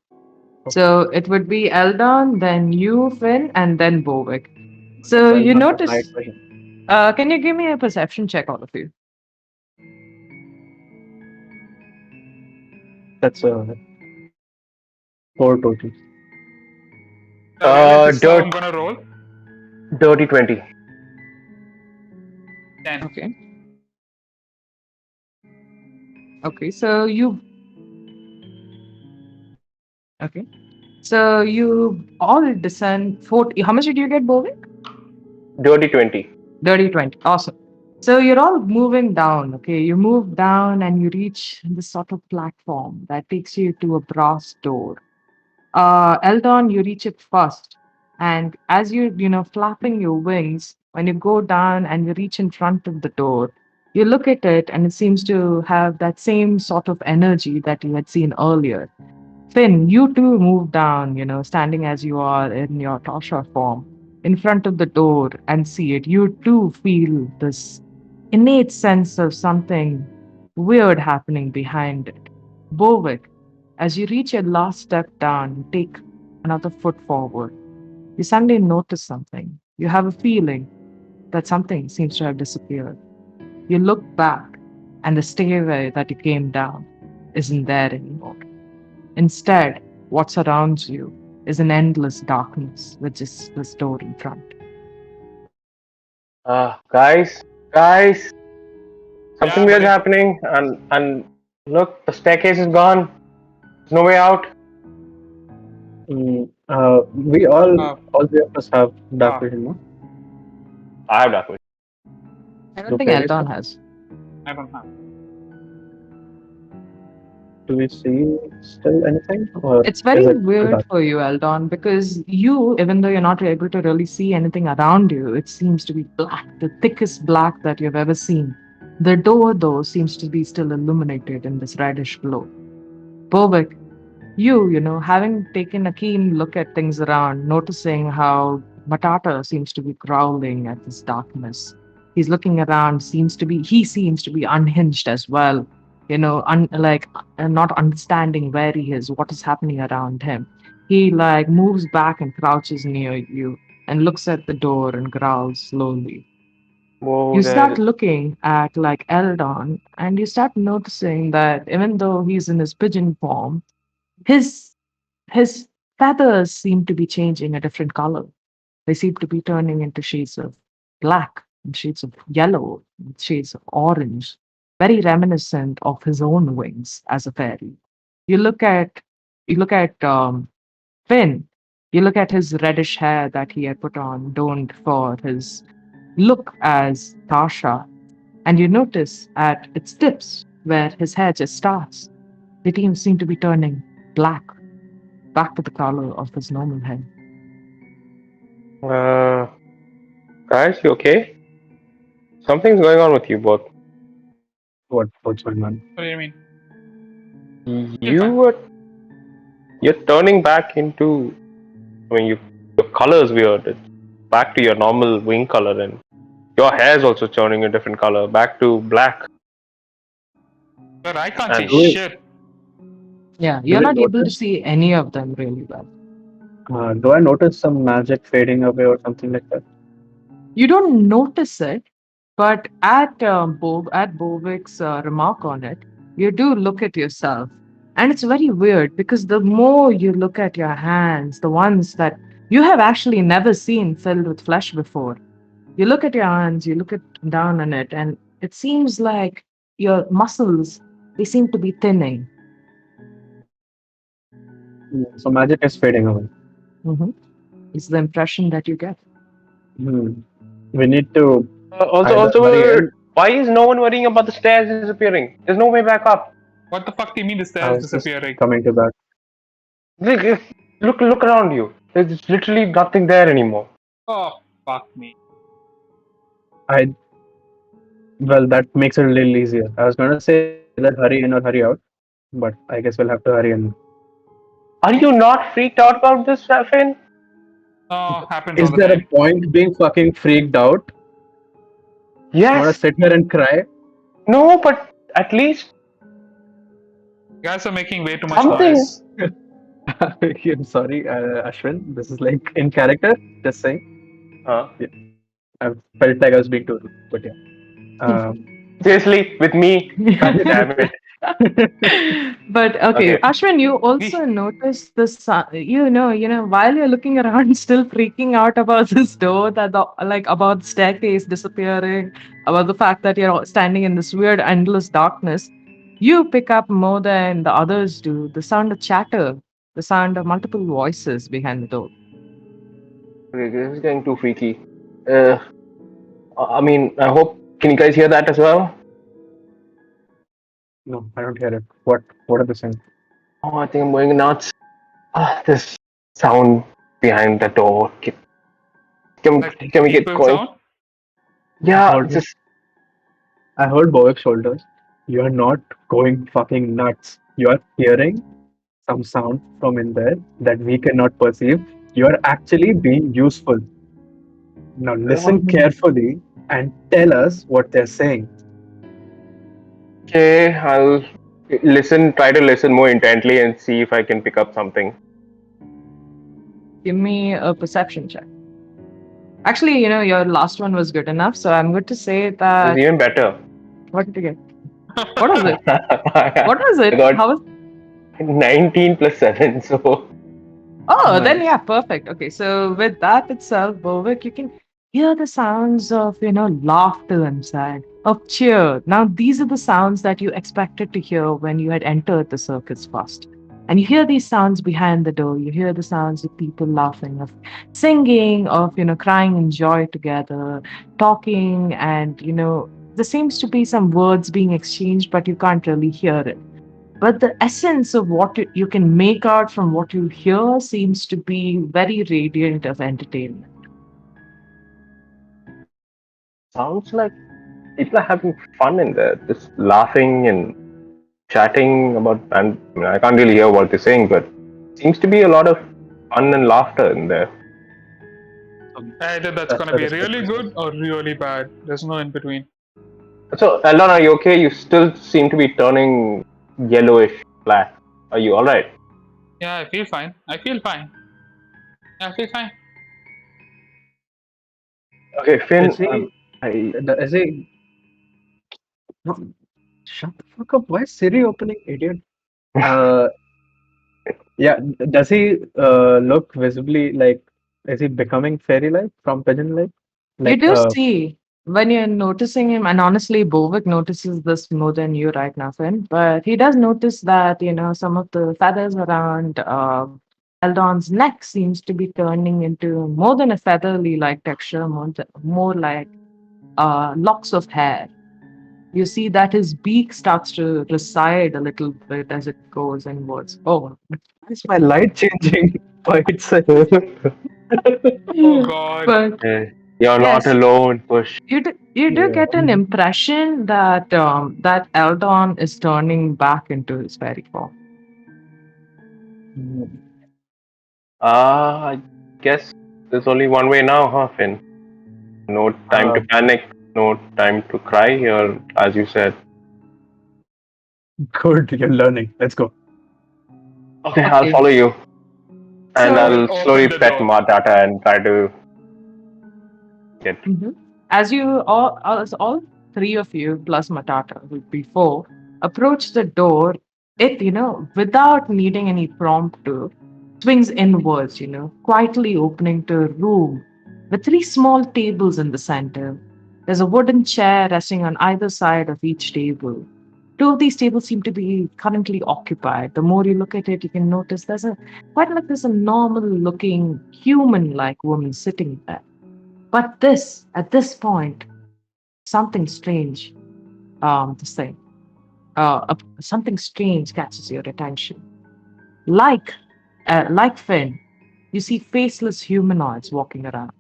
So it would be Eldon, then you, Finn, and then Bovik. So Well, you not notice. night vision. Can you give me a perception check, all of you? That's 4 total. This is how I'm gonna roll. Dirty 20. 10. Okay. Okay, so you. Okay. So you all descend 40. How much did you get, Bovik? Dirty 20. Dirty 20. Awesome. So you're all moving down. Okay. You move down and you reach this sort of platform that takes you to a brass door. Eldon, you reach it first. And as you flapping your wings, when you go down and you reach in front of the door, you look at it and it seems to have that same sort of energy that you had seen earlier. Finn, you too move down, standing as you are in your Tasha form, in front of the door and see it. You too feel this innate sense of something weird happening behind it. Bovik, as you reach your last step down, you take another foot forward. You suddenly notice something. You have a feeling that something seems to have disappeared. You look back, and the stairway that you came down isn't there anymore. Instead, what surrounds you is an endless darkness with just this door in front. Guys, something Yeah, weird buddy. happening, and look, the staircase is gone. There's no way out. We all three of us have dark vision, no? I have dark vision. I don't Do think fairies Eldon have? has. I don't have. Do we see still anything? Or It's is very it weird dark? for you, Eldon, because you, even though you're not able to really see anything around you, it seems to be black, the thickest black that you've ever seen. The door, though, seems to be still illuminated in this reddish glow. Bovik, you having taken a keen look at things around, noticing how Matata seems to be growling at this darkness. He's looking around, he seems to be unhinged as well, not understanding where he is, what is happening around him. He like moves back and crouches near you and looks at the door and growls slowly. Whoa, You there start is. looking at like Eldon and you start noticing that even though he's in his pigeon form, his his feathers seem to be changing a different color. They seem to be turning into shades of black and shades of yellow and shades of orange, very reminiscent of his own wings as a fairy. You look at Finn. You look at his reddish hair that he had put on, adorned for his look as Tasha, and you notice at its tips where his hair just starts, the team seem to be turning black, back to the color of his normal hair. Uh, guys, you okay? Something's going on with you both. What's going on? What do you mean? You are you're turning back into. I mean, your color is weird. It's back to your normal wing color, and your hair is also turning a different color, back to black. But I can't And see shit. Yeah, Do you're we not able to notice? see any of them really well. Do I notice some magic fading away or something like that? You don't notice it, but at Bovik's remark on it, you do look at yourself, and it's very weird because the more you look at your hands, the ones that you have actually never seen filled with flesh before, you look at your hands, you look at down on it, and it seems like your muscles they seem to be thinning. So magic is fading away. Mm-hmm. It's the impression that you get. We need to also, either hurry in. why is no one worrying about the stairs disappearing? There's no way back up. What the fuck do you mean the I stairs was just disappearing? coming to that. Look around you. There's literally nothing there anymore. Oh, fuck me. I Well, that makes it a little easier. I was gonna say either hurry in or hurry out, but I guess we'll have to hurry in. Are you not freaked out about this, Finn? Oh, happens all Is the there a time. point being fucking freaked out? I wanna Yes. sit here and cry. No, but at least You guys are making way too much something. noise. I'm sorry, Ashwin. This is like in character. Just saying. Huh? Yeah, I felt like I was being too rude, but yeah. Um, Seriously, with me. God damn it. But okay, Okay. Ashwin, you We, also notice this. While you're looking around, still freaking out about this door, like about the staircase disappearing, about the fact that you're standing in this weird, endless darkness. You pick up more than the others do. The sound of chatter, the sound of multiple voices behind the door. okay, this is getting too freaky. Uh, I mean, I hope. Can you guys hear that as well? no, I don't hear it. What are they saying? Oh, I think I'm going nuts. This sound behind the door. Like Can we get people going? sound. I Yeah, heard just I heard Bovic's shoulders. You're not going fucking nuts. You're hearing some sound from in there that we cannot perceive. You're actually being useful. Now listen carefully and tell us what they're saying. okay. I'll try to listen more intently and see if I can pick up something. Give me a perception check. Actually, your last one was good enough, so I'm going to say It's that. even better. What did you get? What was it? What was I it? got How was? 19 plus 7, so Oh, then Nice. yeah, perfect. Okay, so with that itself, Bovik, you can hear the sounds of laughter inside, of cheer. Now, these are the sounds that you expected to hear when you had entered the circus first. And you hear these sounds behind the door. You hear the sounds of people laughing, of singing, of crying in joy together, talking, and there seems to be some words being exchanged, but you can't really hear it. But the essence of what you can make out from what you hear seems to be very radiant of entertainment. sounds like people are having fun in there, just laughing and chatting about. And I mean, I can't really hear what they're saying, but seems to be a lot of fun and laughter in there. Either that's That's gonna a be respect really myself. good or really bad. There's no in between. So, Eldon, are you okay? You still seem to be turning yellowish black. Are you all right? Yeah, I feel fine. I feel fine. I feel fine. Okay, Finn. Is he? I Is he? No, shut the fuck up. Why is Siri opening, idiot? Uh, yeah. Does he look visibly like? Is he becoming fairy-like from pigeon-like? You Like, do see when you're noticing him, and honestly, Bovik notices this more than you right now, Finn, but he does notice that, some of the feathers around Eldon's neck seems to be turning into more than a featherly like texture, more like locks of hair. You see that his beak starts to recede a little bit as it goes inwards. Oh, why is my light changing by itself? Oh god. but You're not yes, alone, Push. you do Yeah. get an impression that Eldon is turning back into his fairy form. Mm, I guess there's only one way now, huh, Finn? No time to Uh, panic, no time to cry, or as you said. good, you're learning. Let's go. Okay, I'll Okay, follow you. And I so will I'll slowly open the pet door. Matata and try to get. mhm. As all three of you plus Matata would be four approach the door, it without needing any prompt to swings inwards, quietly opening to a room with three small tables in the center. There's a wooden chair resting on either side of each table. Two of these tables seem to be currently occupied. The more you look at it, you can notice there's a normal looking human like woman sitting there. But at this point, something strange, this thing, something strange catches your attention. Like Like Finn, you see faceless humanoids walking around.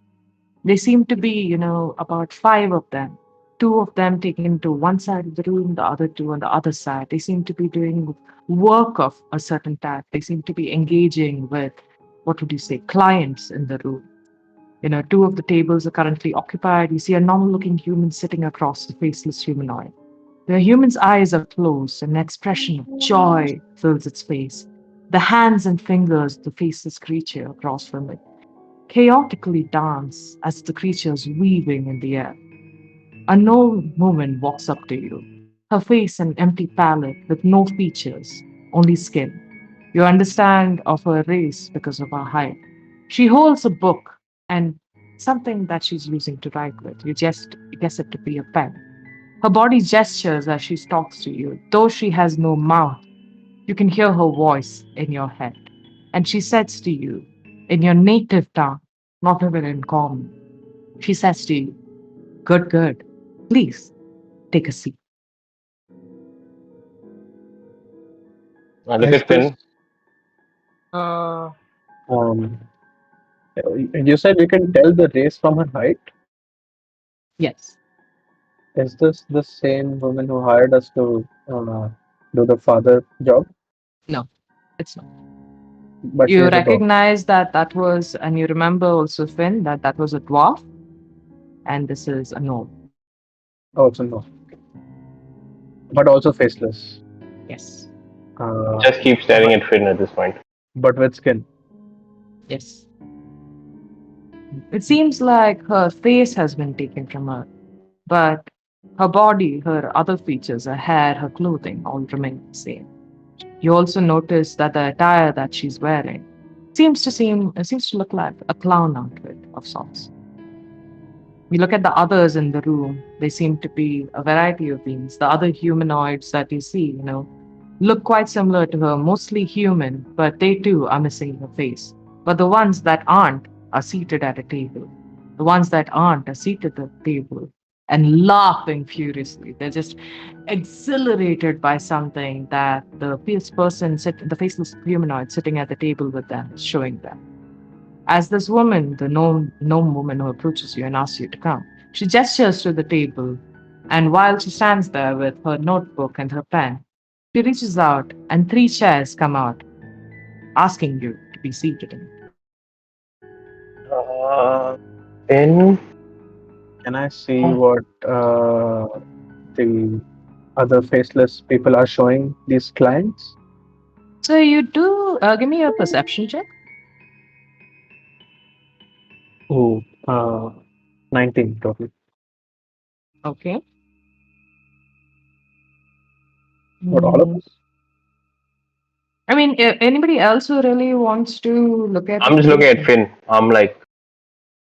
They seem to be, about five of them. Two of them taken to one side of the room, the other two on the other side. They seem to be doing work of a certain type. They seem to be engaging with, what would you say, clients in the room. Two of the tables are currently occupied. You see a normal looking human sitting across the faceless humanoid. The human's eyes are closed, and an expression of joy fills its face. The hands and fingers of the faceless creature across from it chaotically dance as the creature's weaving in the air. A gnome woman walks up to you, her face an empty palette with no features, only skin. You understand of her race because of her height. She holds a book and something that she's using to write with. You just guess it to be a pen. Her body gestures as she talks to you. Though she has no mouth, you can hear her voice in your head. And she says to you, in your native tongue, not even in common, she says to you, good, good. Please take a seat. I look Is at this Finn. Uh, um? You said we can tell the race from her height. Yes. Is this the same woman who hired us to do the father job? No, it's not. But she You is a dwarf. recognize that that was, and you remember also, Finn, that that was a dwarf, and this is a gnome. Also no, but also faceless. Yes. Uh, Just keep staring but at Finn at this point. but with skin. Yes. It seems like her face has been taken from her, but her body, her other features, her hair, her clothing all remain the same. You also notice that the attire that she's wearing seems to look like a clown outfit of sorts. You look at the others in the room, they seem to be a variety of beings. The other humanoids that you see, look quite similar to her, mostly human, but they too are missing her face. But the ones that aren't are seated at a table. The ones that aren't are seated at the table and laughing furiously. They're just exhilarated by something that the faceless humanoid sitting at the table with them is showing them. As this woman, the gnome woman who approaches you and asks you to come, she gestures to the table, and while she stands there with her notebook and her pen, she reaches out and three chairs come out, asking you to be seated in it. Uh, Finn. Can I see what the other faceless people are showing these clients? So you do give me a perception check. Oh, 19 total. Okay. What, all of Mm, us? I mean, anybody else who really wants to look at I'm just looking this? at Finn. I'm like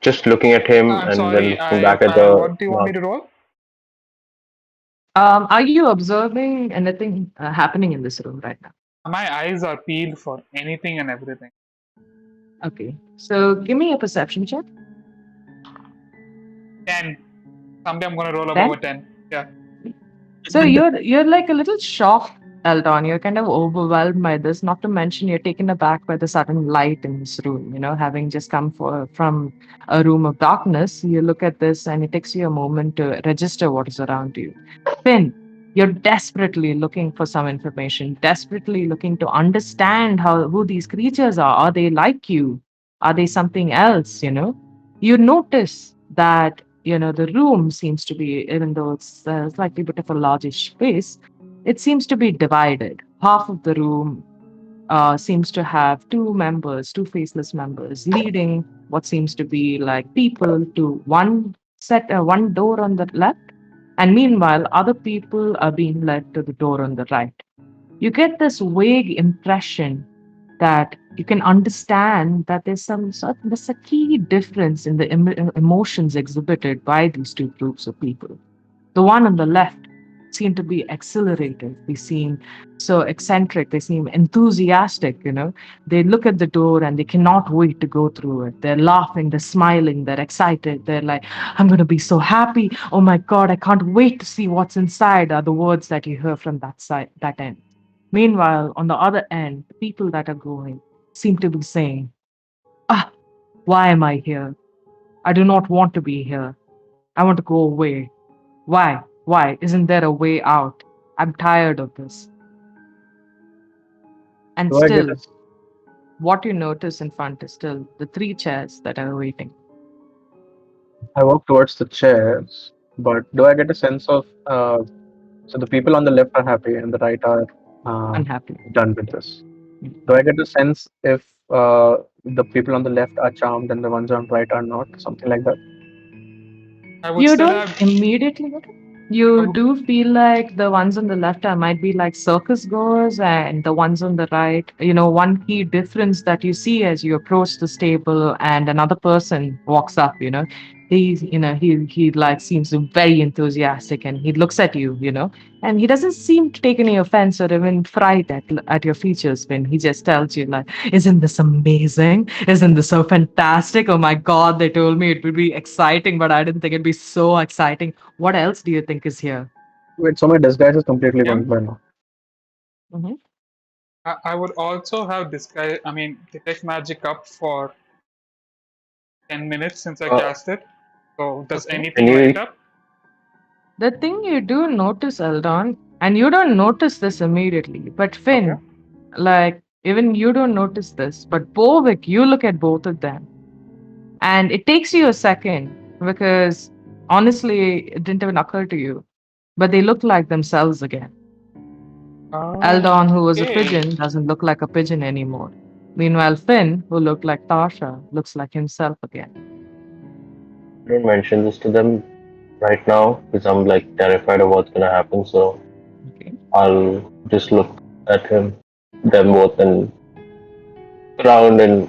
just looking at him I'm and then sorry. looking back at the. What do you want me to roll? Are you observing anything happening in this room right now? My eyes are peeled for anything and everything. Okay. So give me a perception check. 10. Someday I'm gonna roll above 10. a 10. Yeah. So you're like a little shocked, Eldon. You're kind of overwhelmed by this. Not to mention, you're taken aback by the sudden light in this room. Having just come from a room of darkness, you look at this, and it takes you a moment to register what is around you. Finn, you're desperately looking for some information, desperately looking to understand who these creatures are. Are they like you? Are they something else? You notice that the room seems to be, even though it's slightly bit of a largish space, it seems to be divided. Half of the room seems to have two faceless members, leading what seems to be like people to one door on the left, and meanwhile, other people are being led to the door on the right. You get this vague impression that you can understand that there's a key difference in the emotions exhibited by these two groups of people. The one on the left seem to be exhilarated. They seem so eccentric. They seem enthusiastic. They look at the door and they cannot wait to go through it. They're laughing, they're smiling, they're excited. They're like, I'm going to be so happy. Oh my God, I can't wait to see what's inside, are the words that you hear from that end. Meanwhile, on the other end, the people that are going seem to be saying, "Ah, why am I here? I do not want to be here. I want to go away. Why? Why? Isn't there a way out? I'm tired of this." And Do I get a? still, what you notice in front is still the three chairs that are waiting. I walk towards the chairs, but do I get a sense of? So the people on the left are happy and the right are uh, Unhappy. done with this. Do I get a sense if the people on the left are charmed and the ones on right are not? Something like that. I would You still don't have. immediately get it. I You would, do feel like the ones on the left are might be like circus goers, and the ones on the right, one key difference that you see as you approach the stable and another person walks up, he like seems very enthusiastic and he looks at you, and he doesn't seem to take any offense or even fright at your features when he just tells you like, "Isn't this amazing? Isn't this so fantastic? Oh my God, they told me it would be exciting, but I didn't think it'd be so exciting. What else do you think is here?" Wait, so my disguise is completely yeah. gone by now. Hmm. I would also have disguise. I mean, detect magic up for 10 minutes since I Uh, cast it. So does Okay. can anything light you? up? The thing you do notice, Eldon, and you don't notice this immediately, but Okay. Finn, like, even you don't notice this, but Borwick, you look at both of them, and it takes you a second because honestly, it didn't even occur to you, but they look like themselves again. Eldon, who was a Okay. pigeon, doesn't look like a pigeon anymore. Meanwhile, Finn, who looked like Tasha, looks like himself again. Don't mention this to them right now because I'm like terrified of what's gonna happen. So Okay. I'll just look at them both, and around and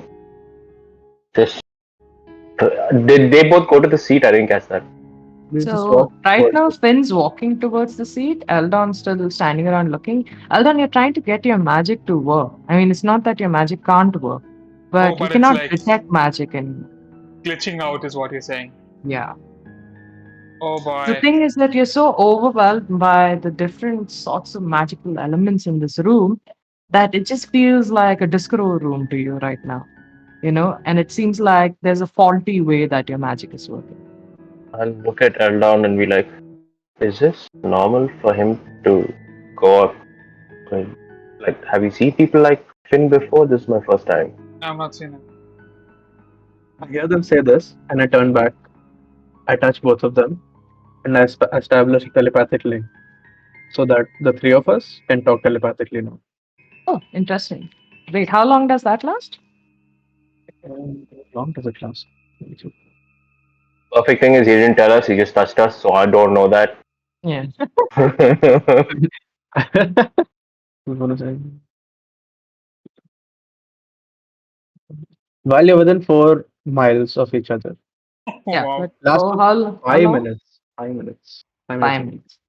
just. Did they both go to the seat? I didn't catch that. We just So walk right towards now, it. Finn's walking towards the seat. Eldon's still standing around looking. Eldon, you're trying to get your magic to work. I mean, it's not that your magic can't work, Oh, but you but it's cannot like detect magic anymore. glitching out, is what you're saying. Yeah. Oh The boy. thing is that you're so overwhelmed by the different sorts of magical elements in this room that it just feels like a disco room to you right now, and it seems like there's a faulty way that your magic is working. I'll look at Eldon and be like, "Is this normal for him to go up? Like, have you seen people like Finn before? This is my first time." I'm not seeing it. I hear them say this, and I turn back. I touch both of them, and I establish a telepathic link so that the three of us can talk telepathically now. Oh, interesting. Wait, how long does that last? How long does it last? Perfect thing is he didn't tell us. He just touched us, so I don't know that. Yeah. Who's gonna say? While you're within 4 miles of each other. Oh, Yeah, wow. but Last for for how five long? minutes. 5 minutes. 5 minutes Five only. minutes.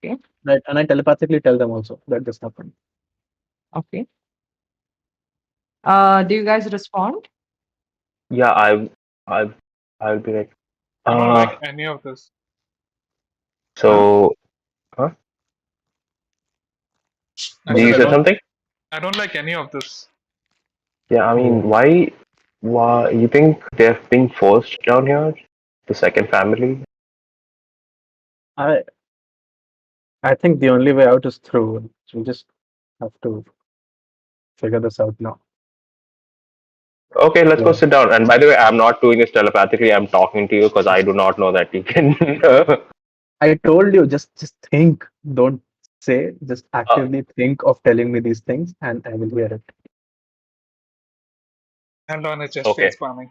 Okay. Right, and I telepathically tell them also that this happened. Okay. Do you guys respond? Yeah, I, I'll be like, I don't uh, like any of this. Huh? so, huh? I What Did did said you I say do? something? I don't like any of this. Yeah, I mean, Oh, why, you think they're being forced down here? The second family? I I think the only way out is through. We just have to figure this out now. Okay, let's go Yeah. sit down. And by the way, I'm not doing this telepathically. I'm talking to you because I do not know that you can. I told you, just think. Don't say. Just uh, actively think of telling me these things, and I will hear it. And on it's just okay. face spamming.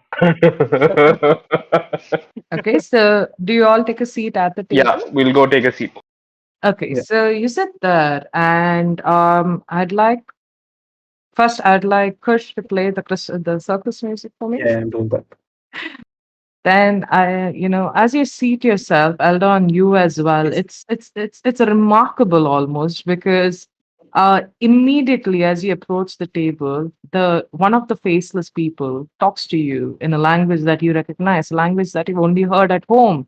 Okay, so do you all take a seat at the Yeah, table? we'll go take a seat. Okay, Yeah. so you sit there, and I'd like Kush to play the circus music for me. Yeah, I'm doing that. Then as you seat yourself, Eldon, you as well. Yes. It's remarkable almost because immediately as you approach the table, the one of the faceless people talks to you in a language that you recognize, a language that you've only heard at home.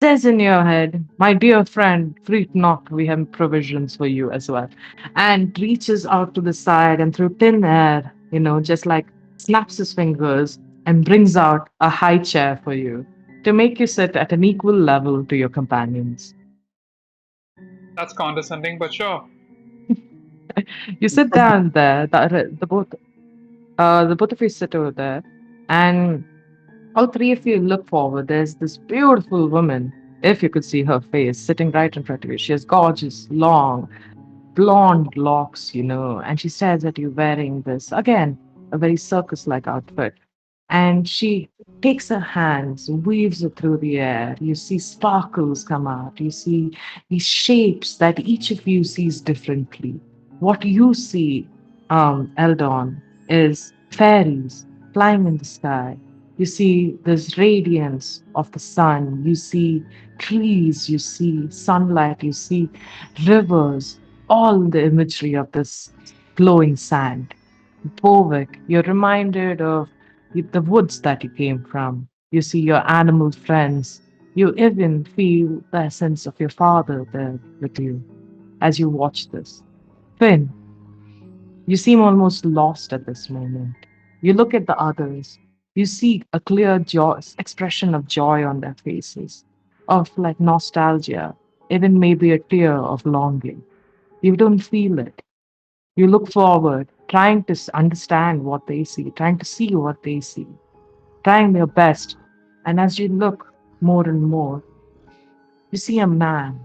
Says in your head, "My dear friend, fret not, we have provisions for you as well," and reaches out to the side and through thin air, just like snaps his fingers, and brings out a high chair for you to make you sit at an equal level to your companions. That's condescending, but sure. You sit down there, the both of you sit over there, and all three of you look forward. There's this beautiful woman, if you could see her face, sitting right in front of you. She has gorgeous, long, blonde locks, and she stares at you wearing this, again, a very circus like outfit. And she takes her hands, weaves it through the air. You see sparkles come out. You see these shapes that each of you sees differently. What you see, Eldon, is fairies flying in the sky. You see this radiance of the sun. You see trees. You see sunlight. You see rivers. All the imagery of this glowing sand. Bovik, you're reminded of the woods that you came from. You see your animal friends. You even feel the essence of your father there with you as you watch this. Finn, you seem almost lost at this moment. You look at the others. You see a clear expression of joy on their faces, of like nostalgia, even maybe a tear of longing. You don't feel it. You look forward, trying to understand what they see, trying to see what they see, trying your best. And as you look more and more, you see a man,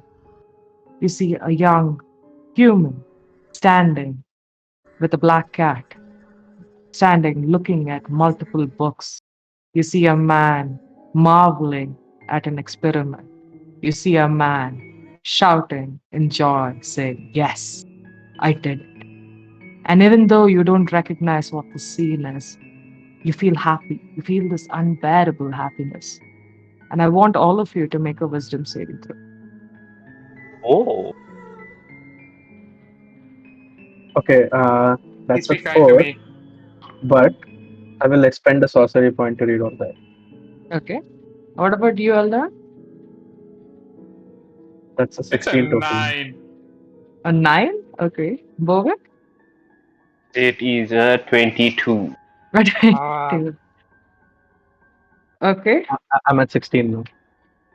you see a young human standing with a black cat, standing looking at multiple books. You see a man marveling at an experiment. You see a man shouting in joy, saying, "Yes, I did it." And even though you don't recognize what the scene is, you feel happy. You feel this unbearable happiness. And I want all of you to make a wisdom saving throw. Oh, Okay, Please that's a be kind to 4, me. but I will expend a sorcery point to read all that. Okay. What about you, Elda? That's a It's a 16 total. 9. A 9? Okay. Bovik? it is 22. What Ah, Okay. I'm at 16 now.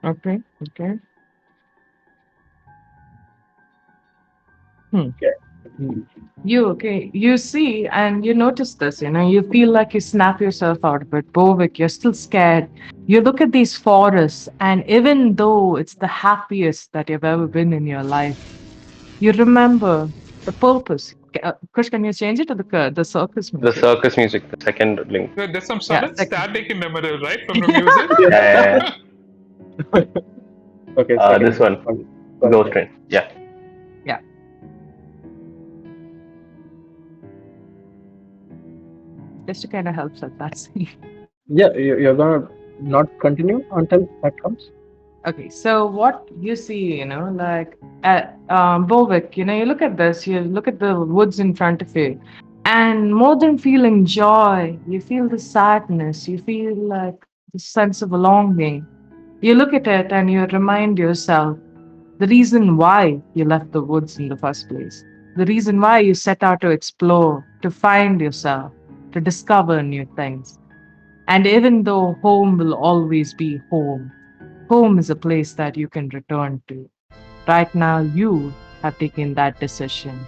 Okay. Okay. Hmm. Okay. Hmm. You see and you notice this, you feel like you snap yourself out of it. Bovik, you're still scared. You look at these forests, and even though it's the happiest that you've ever been in your life, you remember the purpose. Kush, can you change it to the circus The music? circus music, the second link. there's some Yeah, sudden second. static in the middle, right? From the music. Yeah, Okay, second. this one, Ghost Train. Yeah. Yeah. Just to kind of help set that scene. Yeah, you're gonna not continue until that comes? Okay, so what you see, like at Bovik, you look at this, you look at the woods in front of you, and more than feeling joy, you feel the sadness, you feel like the sense of longing. You look at it and you remind yourself the reason why you left the woods in the first place, the reason why you set out to explore, to find yourself, to discover new things. And even though home will always be home, home is a place that you can return to. Right now, you have taken that decision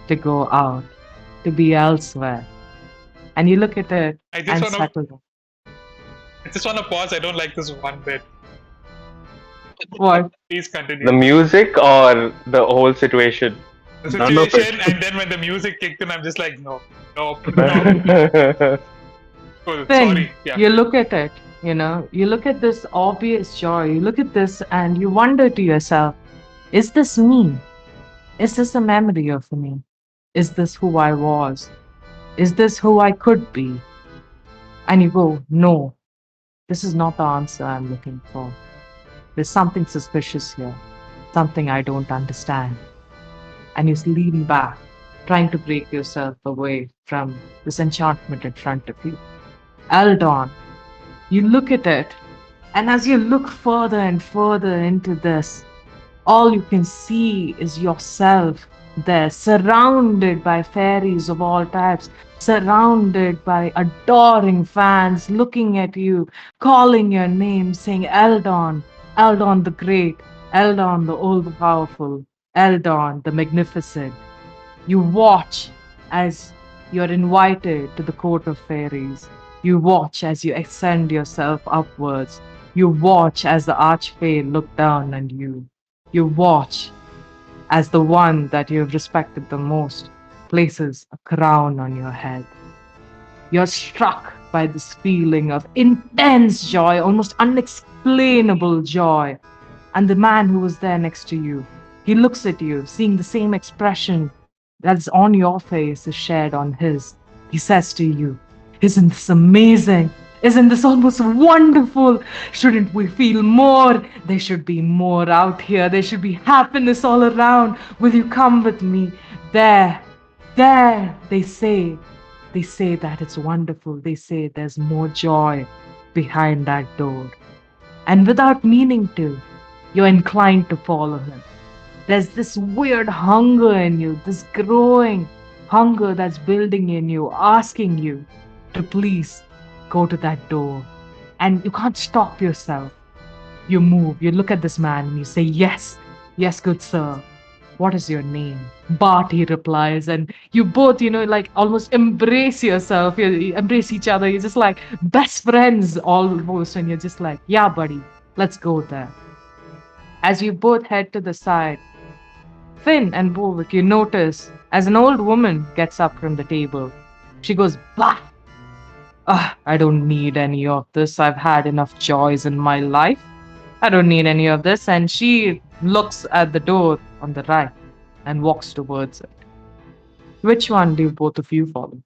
to go out, to be elsewhere. And you look at it I just and want to. settle down. I just want to pause. I don't like this one bit. What? Please continue. The music or the whole situation? The None of it. situation, and then when the music kicked in, I'm just like, no, no, no. Cool. Then Sorry. Yeah. you look at it, you look at this obvious joy, you look at this and you wonder to yourself, is this me? Is this a memory of me? Is this who I was? Is this who I could be? And you go, no, this is not the answer I'm looking for. There's something suspicious here, something I don't understand. And you lean back, trying to break yourself away from this enchantment in front of you. Eldon, you look at it, and as you look further and further into this, all you can see is yourself there, surrounded by fairies of all types. surrounded by adoring fans looking at you, calling your name, saying Eldon, Eldon the Great, Eldon the All Powerful, Eldon the Magnificent. You watch as you're invited to the court of fairies. You watch as you extend yourself upwards. You watch as the archfey look down on you. You watch as the one that you have respected the most places a crown on your head. You're struck by this feeling of intense joy, almost unexplainable joy. And the man who was there next to you, he looks at you, seeing the same expression that's on your face is shared on his. He says to you, "Isn't this amazing? Isn't this almost wonderful? Shouldn't we feel more? There should be more out here. There should be happiness all around. Will you come with me? There, there, they say that it's wonderful. They say there's more joy behind that door." And without meaning to, you're inclined to follow him. There's this weird hunger in you, this growing hunger that's building in you, asking you to please go to that door. And you can't stop yourself. You move, you look at this man and you say, "Yes, yes, good sir. What is your name?" Bart, he replies, and you both, like almost embrace yourself. You embrace each other. You're just like best friends almost. And you're just like, "Yeah, buddy, let's go there." As you both head to the side, Finn and Borwick, you notice as an old woman gets up from the table. She goes, "Bah! I don't need any of this. I've had enough joys in my life. I don't need any of this." And she looks at the door on the right and walks towards it. Which one do both of you follow?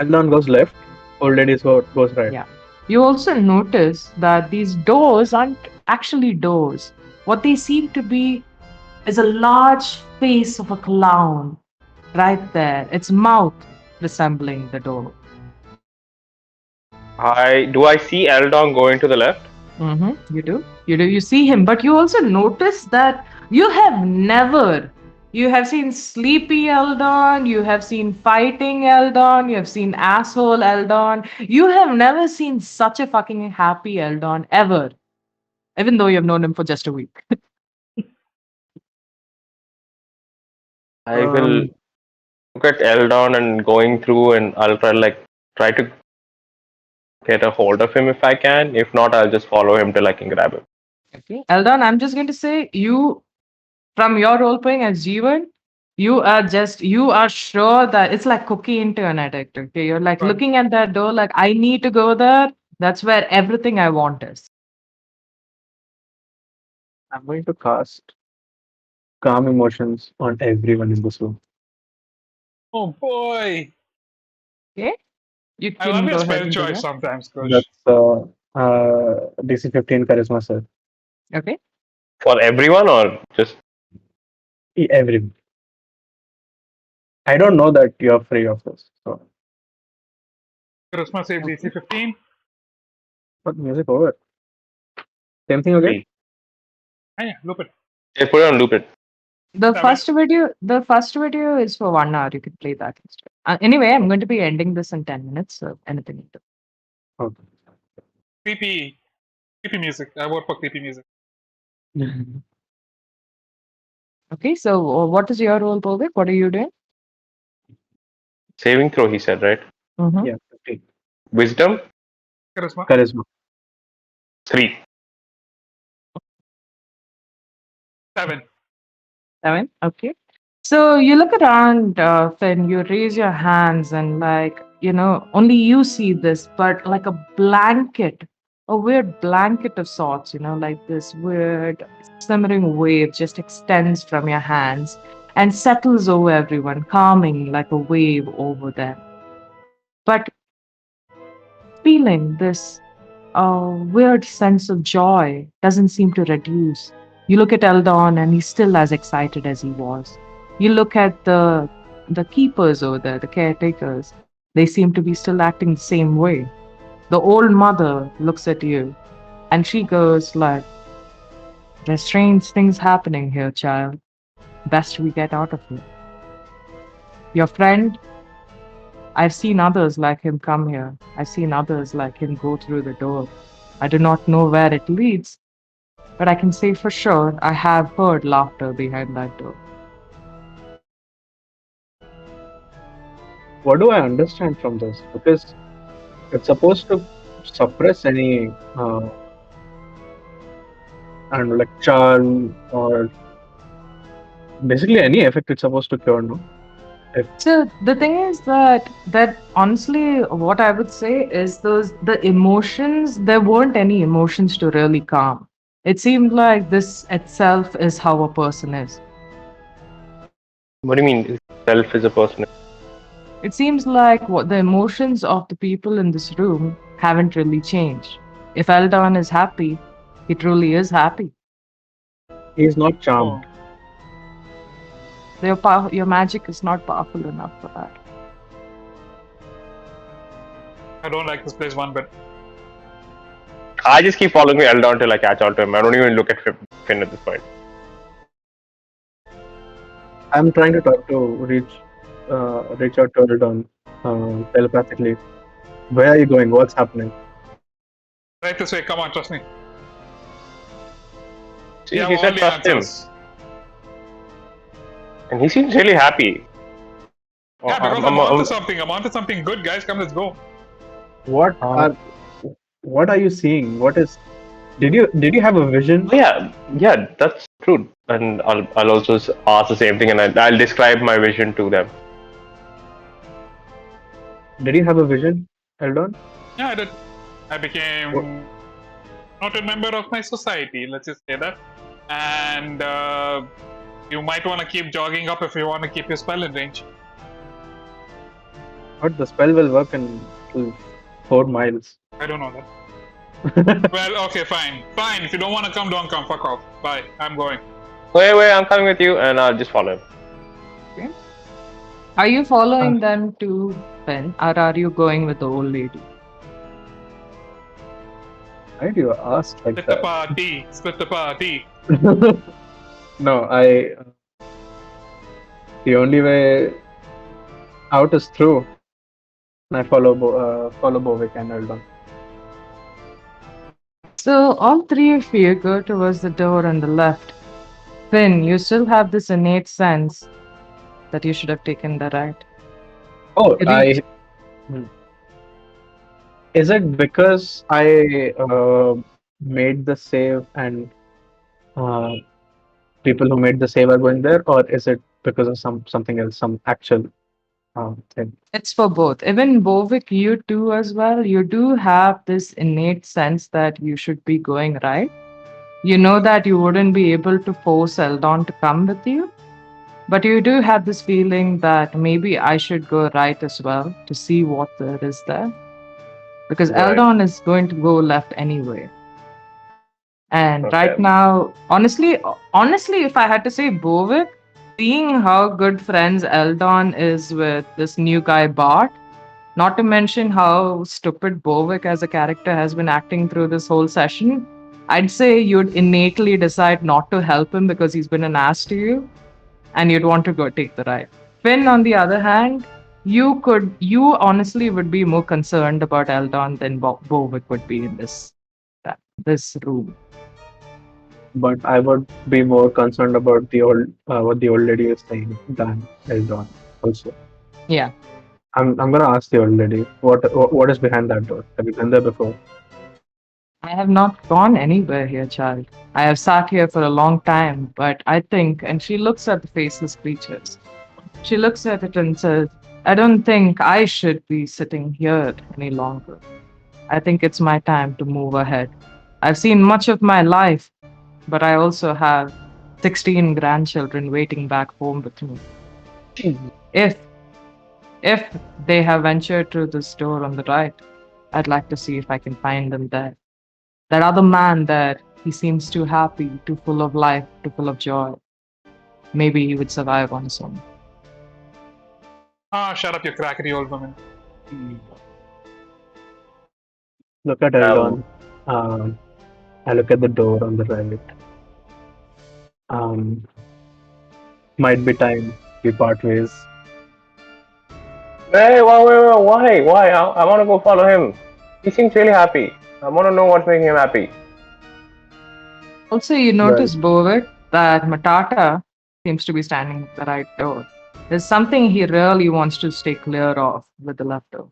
Eldon goes left. Old lady goes right. Yeah. You also notice that these doors aren't actually doors. What they seem to be is a large face of a clown right there, its mouth resembling the door. I see Eldon going to the left. You do. You see him, but you also notice that you have seen sleepy Eldon, you have seen fighting Eldon, you have seen asshole Eldon. You have never seen such a fucking happy Eldon ever, even though you've known him for just a week. I will look at Eldon and going through, and I'll try to get a hold of him if I can. If not, I'll just follow him till I can grab him. Okay. Eldon, I'm just going to say you, from your role playing as Jeevan, you are sure that it's like cookie into addict. Okay. You're like Right. looking at that door, like, I need to go there. That's where everything I want is. I'm going to cast calm emotions on everyone in this room. Oh boy! Okay. You I can love your go ahead spell and do choice that. sometimes, Kush. That's DC 15 charisma, sir. Okay. For everyone or just Everyone. I don't know that you're free of this. So, Charisma save DC 15. but music over. Same thing again. Ah, yeah, loop it. yeah, put it on loop it. The Seven. first video is for 1 hour. You could play that instead. Anyway, I'm going to be ending this in 10 minutes. So anything you do. Okay. Creepy music. I vote for creepy music. Okay. So what is your role, Bobik? What are you doing? Saving throw, he said, right? Mm-hmm. Yeah, 15. Wisdom Charisma. Charisma. 3. 7. 7. Okay. So you look around, Finn, you raise your hands, and only you see this, but like a weird blanket of sorts, like this weird simmering wave just extends from your hands and settles over everyone, calming like a wave over them. But feeling this weird sense of joy doesn't seem to reduce. You look at Eldon and he's still as excited as he was. You look at the keepers over there, the caretakers. They seem to be still acting the same way. The old mother looks at you and she goes like, "There's strange things happening here, child. Best we get out of here." Your friend, I've seen others like him come here. I've seen others like him go through the door. I do not know where it leads, but I can say for sure I have heard laughter behind that door. What do I understand from this? Because it's supposed to suppress any I don't know, like charm or basically any effect it's supposed to cure, no? So the thing is that honestly, what I would say is the emotions, there weren't any emotions to really calm. It seemed like this itself is how a person is. What do you mean? Self is a person. It seems like what the emotions of the people in this room haven't really changed. If Eldon is happy, he truly is happy. He's not charmed. Oh, Your magic is not powerful enough for that. I don't like this place one bit. I just keep following Eldon till I catch on to him. I don't even look at Finn at this point. I'm trying to talk to reach out to Eldon telepathically. Where are you going? What's happening? Right this way, come on, trust me. See, You have he all said the trust him. answers. And he seems really happy. Yeah, because I'm onto something. I'm onto something good, guys. Come, let's go. What are you seeing? What is? Did you have a vision? Yeah, that's true. And I'll also ask the same thing, and I'll describe my vision to them. Did you have a vision, Eldon? Yeah, I did. I became not a member of my society. Let's just say that. And you might want to keep jogging up if you want to keep your spell in range. What the spell will work in 4 miles. I don't know that. Well, okay, fine. Fine. If you don't want to come, don't come. Fuck off. Bye. I'm going. Wait, I'm coming with you, and I'll just follow him. Are you following them to Finn, or are you going with the old lady? Why do you ask like Split the that? party. Split the party. No, the only way out is through. And I follow Bovik and Eldon. So all three of you go towards the door on the left. Finn, you still have this innate sense that you should have taken the right. Oh, Reach. Is it because I made the save and people who made the save are going there, or is it because of something else, some actual thing? It's for both. Even Bovik, you too as well. You do have this innate sense that you should be going right. You know that you wouldn't be able to force Eldon to come with you. But you do have this feeling that maybe I should go right as well to see what there is there. Because Right. Eldon is going to go left anyway. And Okay. right now, honestly, if I had to say Bovik, seeing how good friends Eldon is with this new guy Bart, not to mention how stupid Bovik as a character has been acting through this whole session, I'd say you'd innately decide not to help him because he's been an ass to you, and you'd want to go take the ride. Finn, on the other hand, you honestly would be more concerned about Eldon than Bovik would be in this room. But I would be more concerned about the old what the old lady is saying than Eldon also. Yeah. I'm gonna ask the old lady what is behind that door. Have you been there before? I have not gone anywhere here, child. I have sat here for a long time, but I think, and she looks at the faceless creatures. She looks at it and says, I don't think I should be sitting here any longer. I think it's my time to move ahead. I've seen much of my life, but I also have 16 grandchildren waiting back home with me. If they have ventured through this door on the right, I'd like to see if I can find them there. That other man there, he seems too happy, too full of life, too full of joy. Maybe he would survive on his own. Ah, shut up, you crackety old woman. Look at Eldon. I look at the door on the right. Might be time we part ways. Hey, why? I want to go follow him. He seems really happy. I want to know what's making him happy. Also, you Well, notice, Bovik, that Matata seems to be standing at the right door. There's something he really wants to stay clear of with the left door.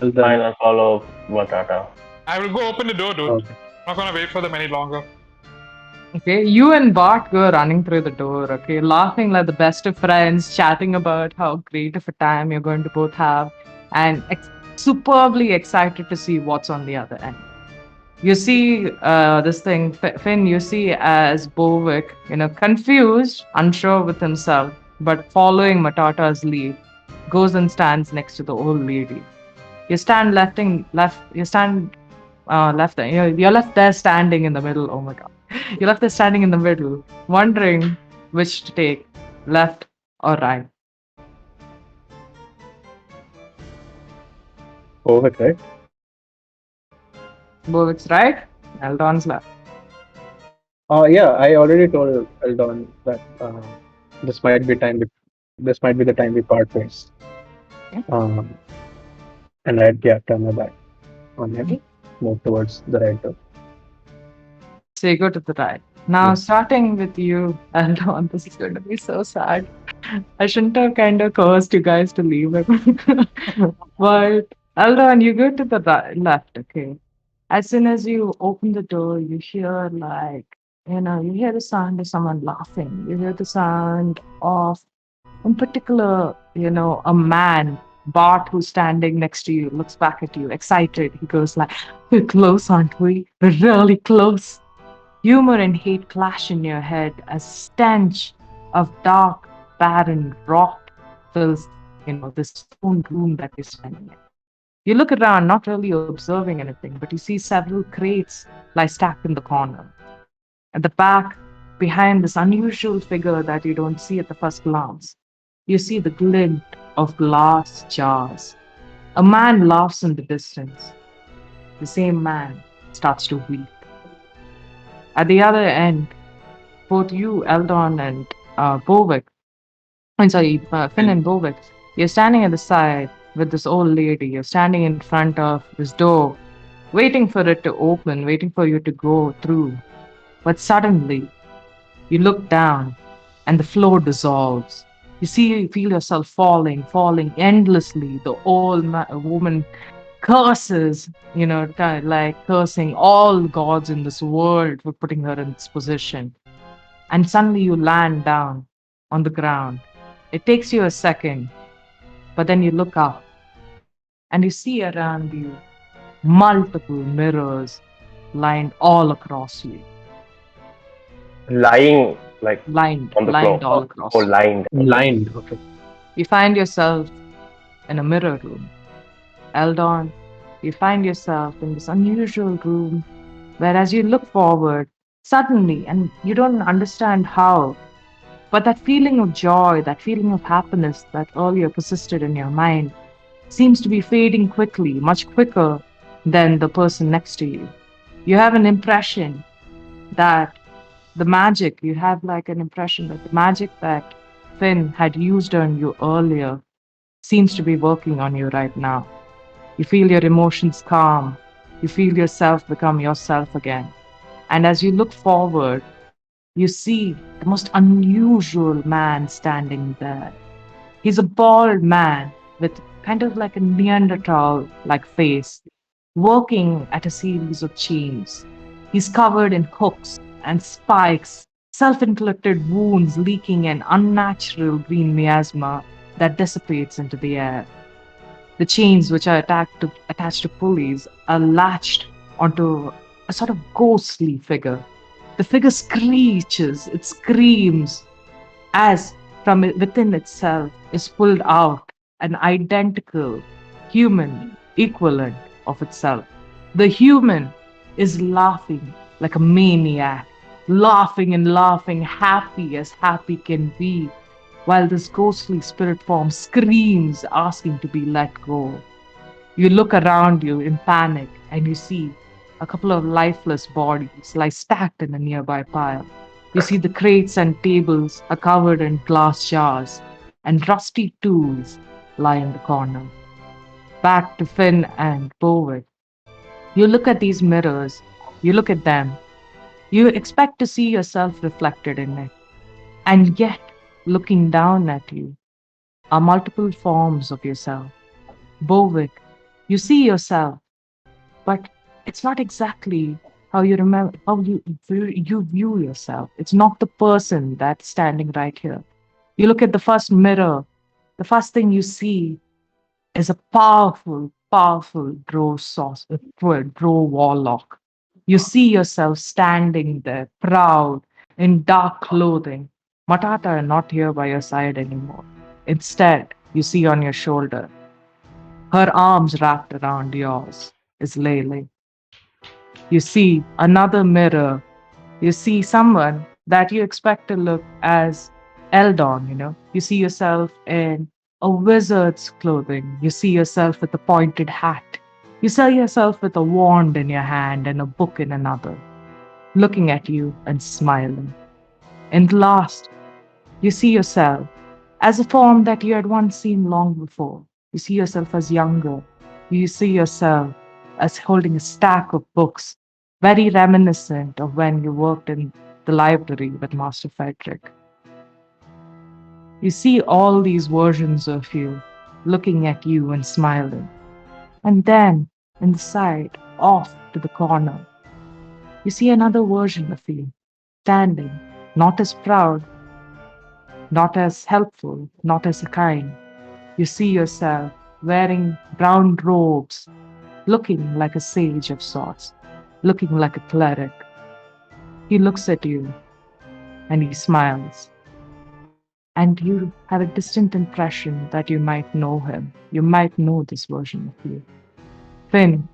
well Fine, then, I'll follow Matata. I will go open the door, dude. okay. I'm not gonna wait for them any longer. Okay, you and Bart go running through the door, okay, laughing like the best of friends, chatting about how great of a time you're going to both have, and superbly excited to see what's on the other end. You see this thing, Finn, you see as Bovik, confused, unsure with himself, but following Matata's lead, goes and stands next to the old lady. You stand you stand left, you're left there standing in the middle. Oh my God. You're left there standing in the middle, wondering which to take, left or right. Perfect, right? Bovik's right, Eldon's left. Yeah, I already told Eldon that this might be time. This might be the time we part ways. Okay. And I'd turn my back on him, Okay. move towards the right door. So you go to the right. Now, Yeah. starting with you, Eldon, this is going to be so sad. I shouldn't have kind of caused you guys to leave it. But Eldon, you go to the left, okay? As soon as you open the door, you hear you hear the sound of someone laughing. You hear the sound of, in particular, a man, Bart, who's standing next to you, looks back at you, excited. He goes like, "We're close, aren't we? We're really close." Humor and hate clash in your head as stench of dark, barren rot fills, this stone room that you're standing in. You look around, not really observing anything, but you see several crates lie stacked in the corner. At the back, behind this unusual figure that you don't see at the first glance, you see the glint of glass jars. A man laughs in the distance. The same man starts to weep. At the other end, both you, Eldon, and Bovik, Finn and Bovik, you're standing at the side with this old lady. You're standing in front of this door, waiting for it to open, waiting for you to go through. But suddenly, you look down, and the floor dissolves. You feel yourself falling endlessly. The old woman curses, like cursing all gods in this world for putting her in this position. And suddenly you land down on the ground. It takes you a second, but then you look up and you see around you multiple mirrors lined all across you, Lying like lined, on the floor. lined all across Oh, you. lined. Lined. Okay. You find yourself in a mirror room. Eldon, you find yourself in this unusual room where, as you look forward, suddenly, and you don't understand how, but that feeling of joy, that feeling of happiness that earlier persisted in your mind seems to be fading quickly, much quicker than the person next to you. You have an impression that you have like an impression that the magic that Finn had used on you earlier seems to be working on you right now. You feel your emotions calm. You feel yourself become yourself again. And as you look forward, you see the most unusual man standing there. He's a bald man with kind of like a Neanderthal like face, working at a series of chains. He's covered in hooks and spikes, self inflicted wounds leaking an unnatural green miasma that dissipates into the air. The chains, which are attached to pulleys, are latched onto a sort of ghostly figure. The figure screeches, it screams, as from within itself is pulled out an identical human equivalent of itself. The human is laughing like a maniac, laughing and laughing, happy as happy can be, while this ghostly spirit form screams, asking to be let go. You look around you in panic and you see a couple of lifeless bodies lie stacked in a nearby pile. You see the crates and tables are covered in glass jars, and rusty tools lie in the corner. Back to Finn and Bowick. You look at these mirrors, you look at them, you expect to see yourself reflected in it, and yet, looking down at you are multiple forms of yourself. Bowick, you see yourself, but it's not exactly how you remember how you view yourself. It's not the person that's standing right here. You look at the first mirror, the first thing you see is a powerful draw warlock. You see yourself standing there, proud, in dark clothing. Matata are not here by your side anymore. Instead, you see on your shoulder, her arms wrapped around yours, is Lele. You see another mirror. You see someone that you expect to look as Eldon. You see yourself in a wizard's clothing. You see yourself with a pointed hat. You see yourself with a wand in your hand and a book in another, looking at you and smiling. And last, you see yourself as a form that you had once seen long before. You see yourself as younger. You see yourself as holding a stack of books, very reminiscent of when you worked in the library with Master Frederick. You see all these versions of you looking at you and smiling. And then, in the side, off to the corner, you see another version of you, standing, not as proud, not as helpful, not as kind. You see yourself wearing brown robes, looking like a sage of sorts, looking like a cleric. He looks at you and he smiles. And you have a distant impression that you might know him. You might know this version of you. Finn,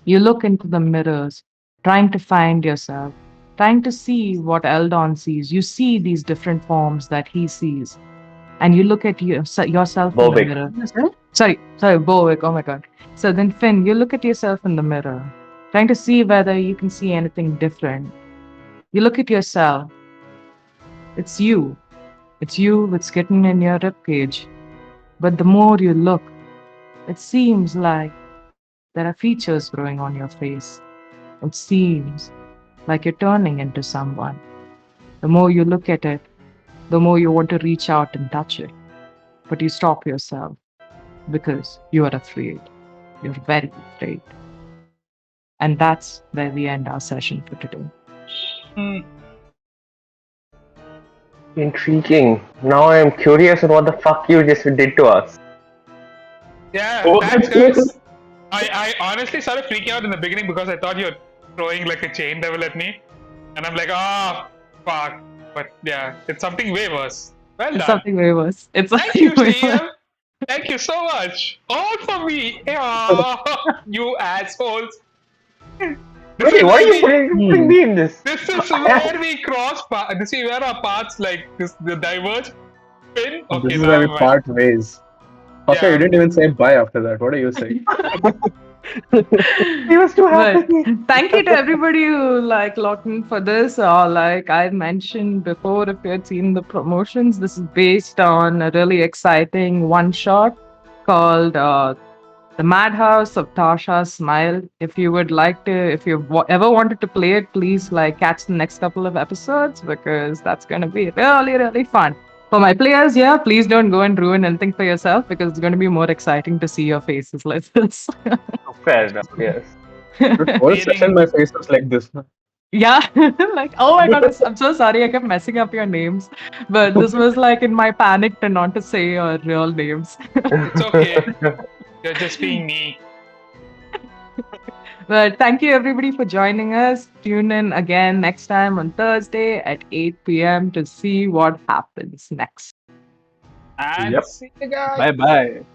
you look into the mirrors, trying to find yourself, trying to see what Eldon sees. You see these different forms that he sees. And you look at yourself in the Bowick. mirror. Sorry, Bowick. Oh my God. So then, Finn, you look at yourself in the mirror, trying to see whether you can see anything different. You look at yourself. It's you. It's you with skin in your ribcage. But the more you look, it seems like there are features growing on your face. It seems like you're turning into someone. The more you look at it, the more you want to reach out and touch it. But you stop yourself because you are afraid. You're very afraid. And that's where we end our session for today. Hmm. Intriguing. Now I am curious on what the fuck you just did to us. Yeah, Oh, thanks, that's guys. I honestly started freaking out in the beginning because I thought you were throwing like a chain devil at me. And I'm like, fuck. But yeah, it's something way worse. Well It's done. something way worse. It's Thank you, something way worse. CM. Thank you so much. All for me. Yeah, you assholes. This Wait, is why are where you we. putting me in this? This is where we cross. This is where our paths like this. The diverge. Pin. Okay, This is now where we I'm right. part ways. Pasha, you Yeah. didn't even say bye after that. What are you saying? He was too But happy. thank you to everybody who logged in for this. Like I mentioned before, if you had seen the promotions, this is based on a really exciting one shot called The Madhouse of Tasha's Smile. If you would like to, if you ever wanted to play it, please catch the next couple of episodes because that's going to be really fun. For my players, please don't go and ruin anything for yourself because it's going to be more exciting to see your faces like this. Fair enough, yes. Dude, whole session my face was like this. Yeah, oh my God, I'm so sorry I kept messing up your names, but this was in my panic to not to say your real names. It's okay. You're just being me. But thank you everybody for joining us. Tune in again next time on Thursday at 8 p.m. to see what happens next. And Yep. see you guys. Bye bye.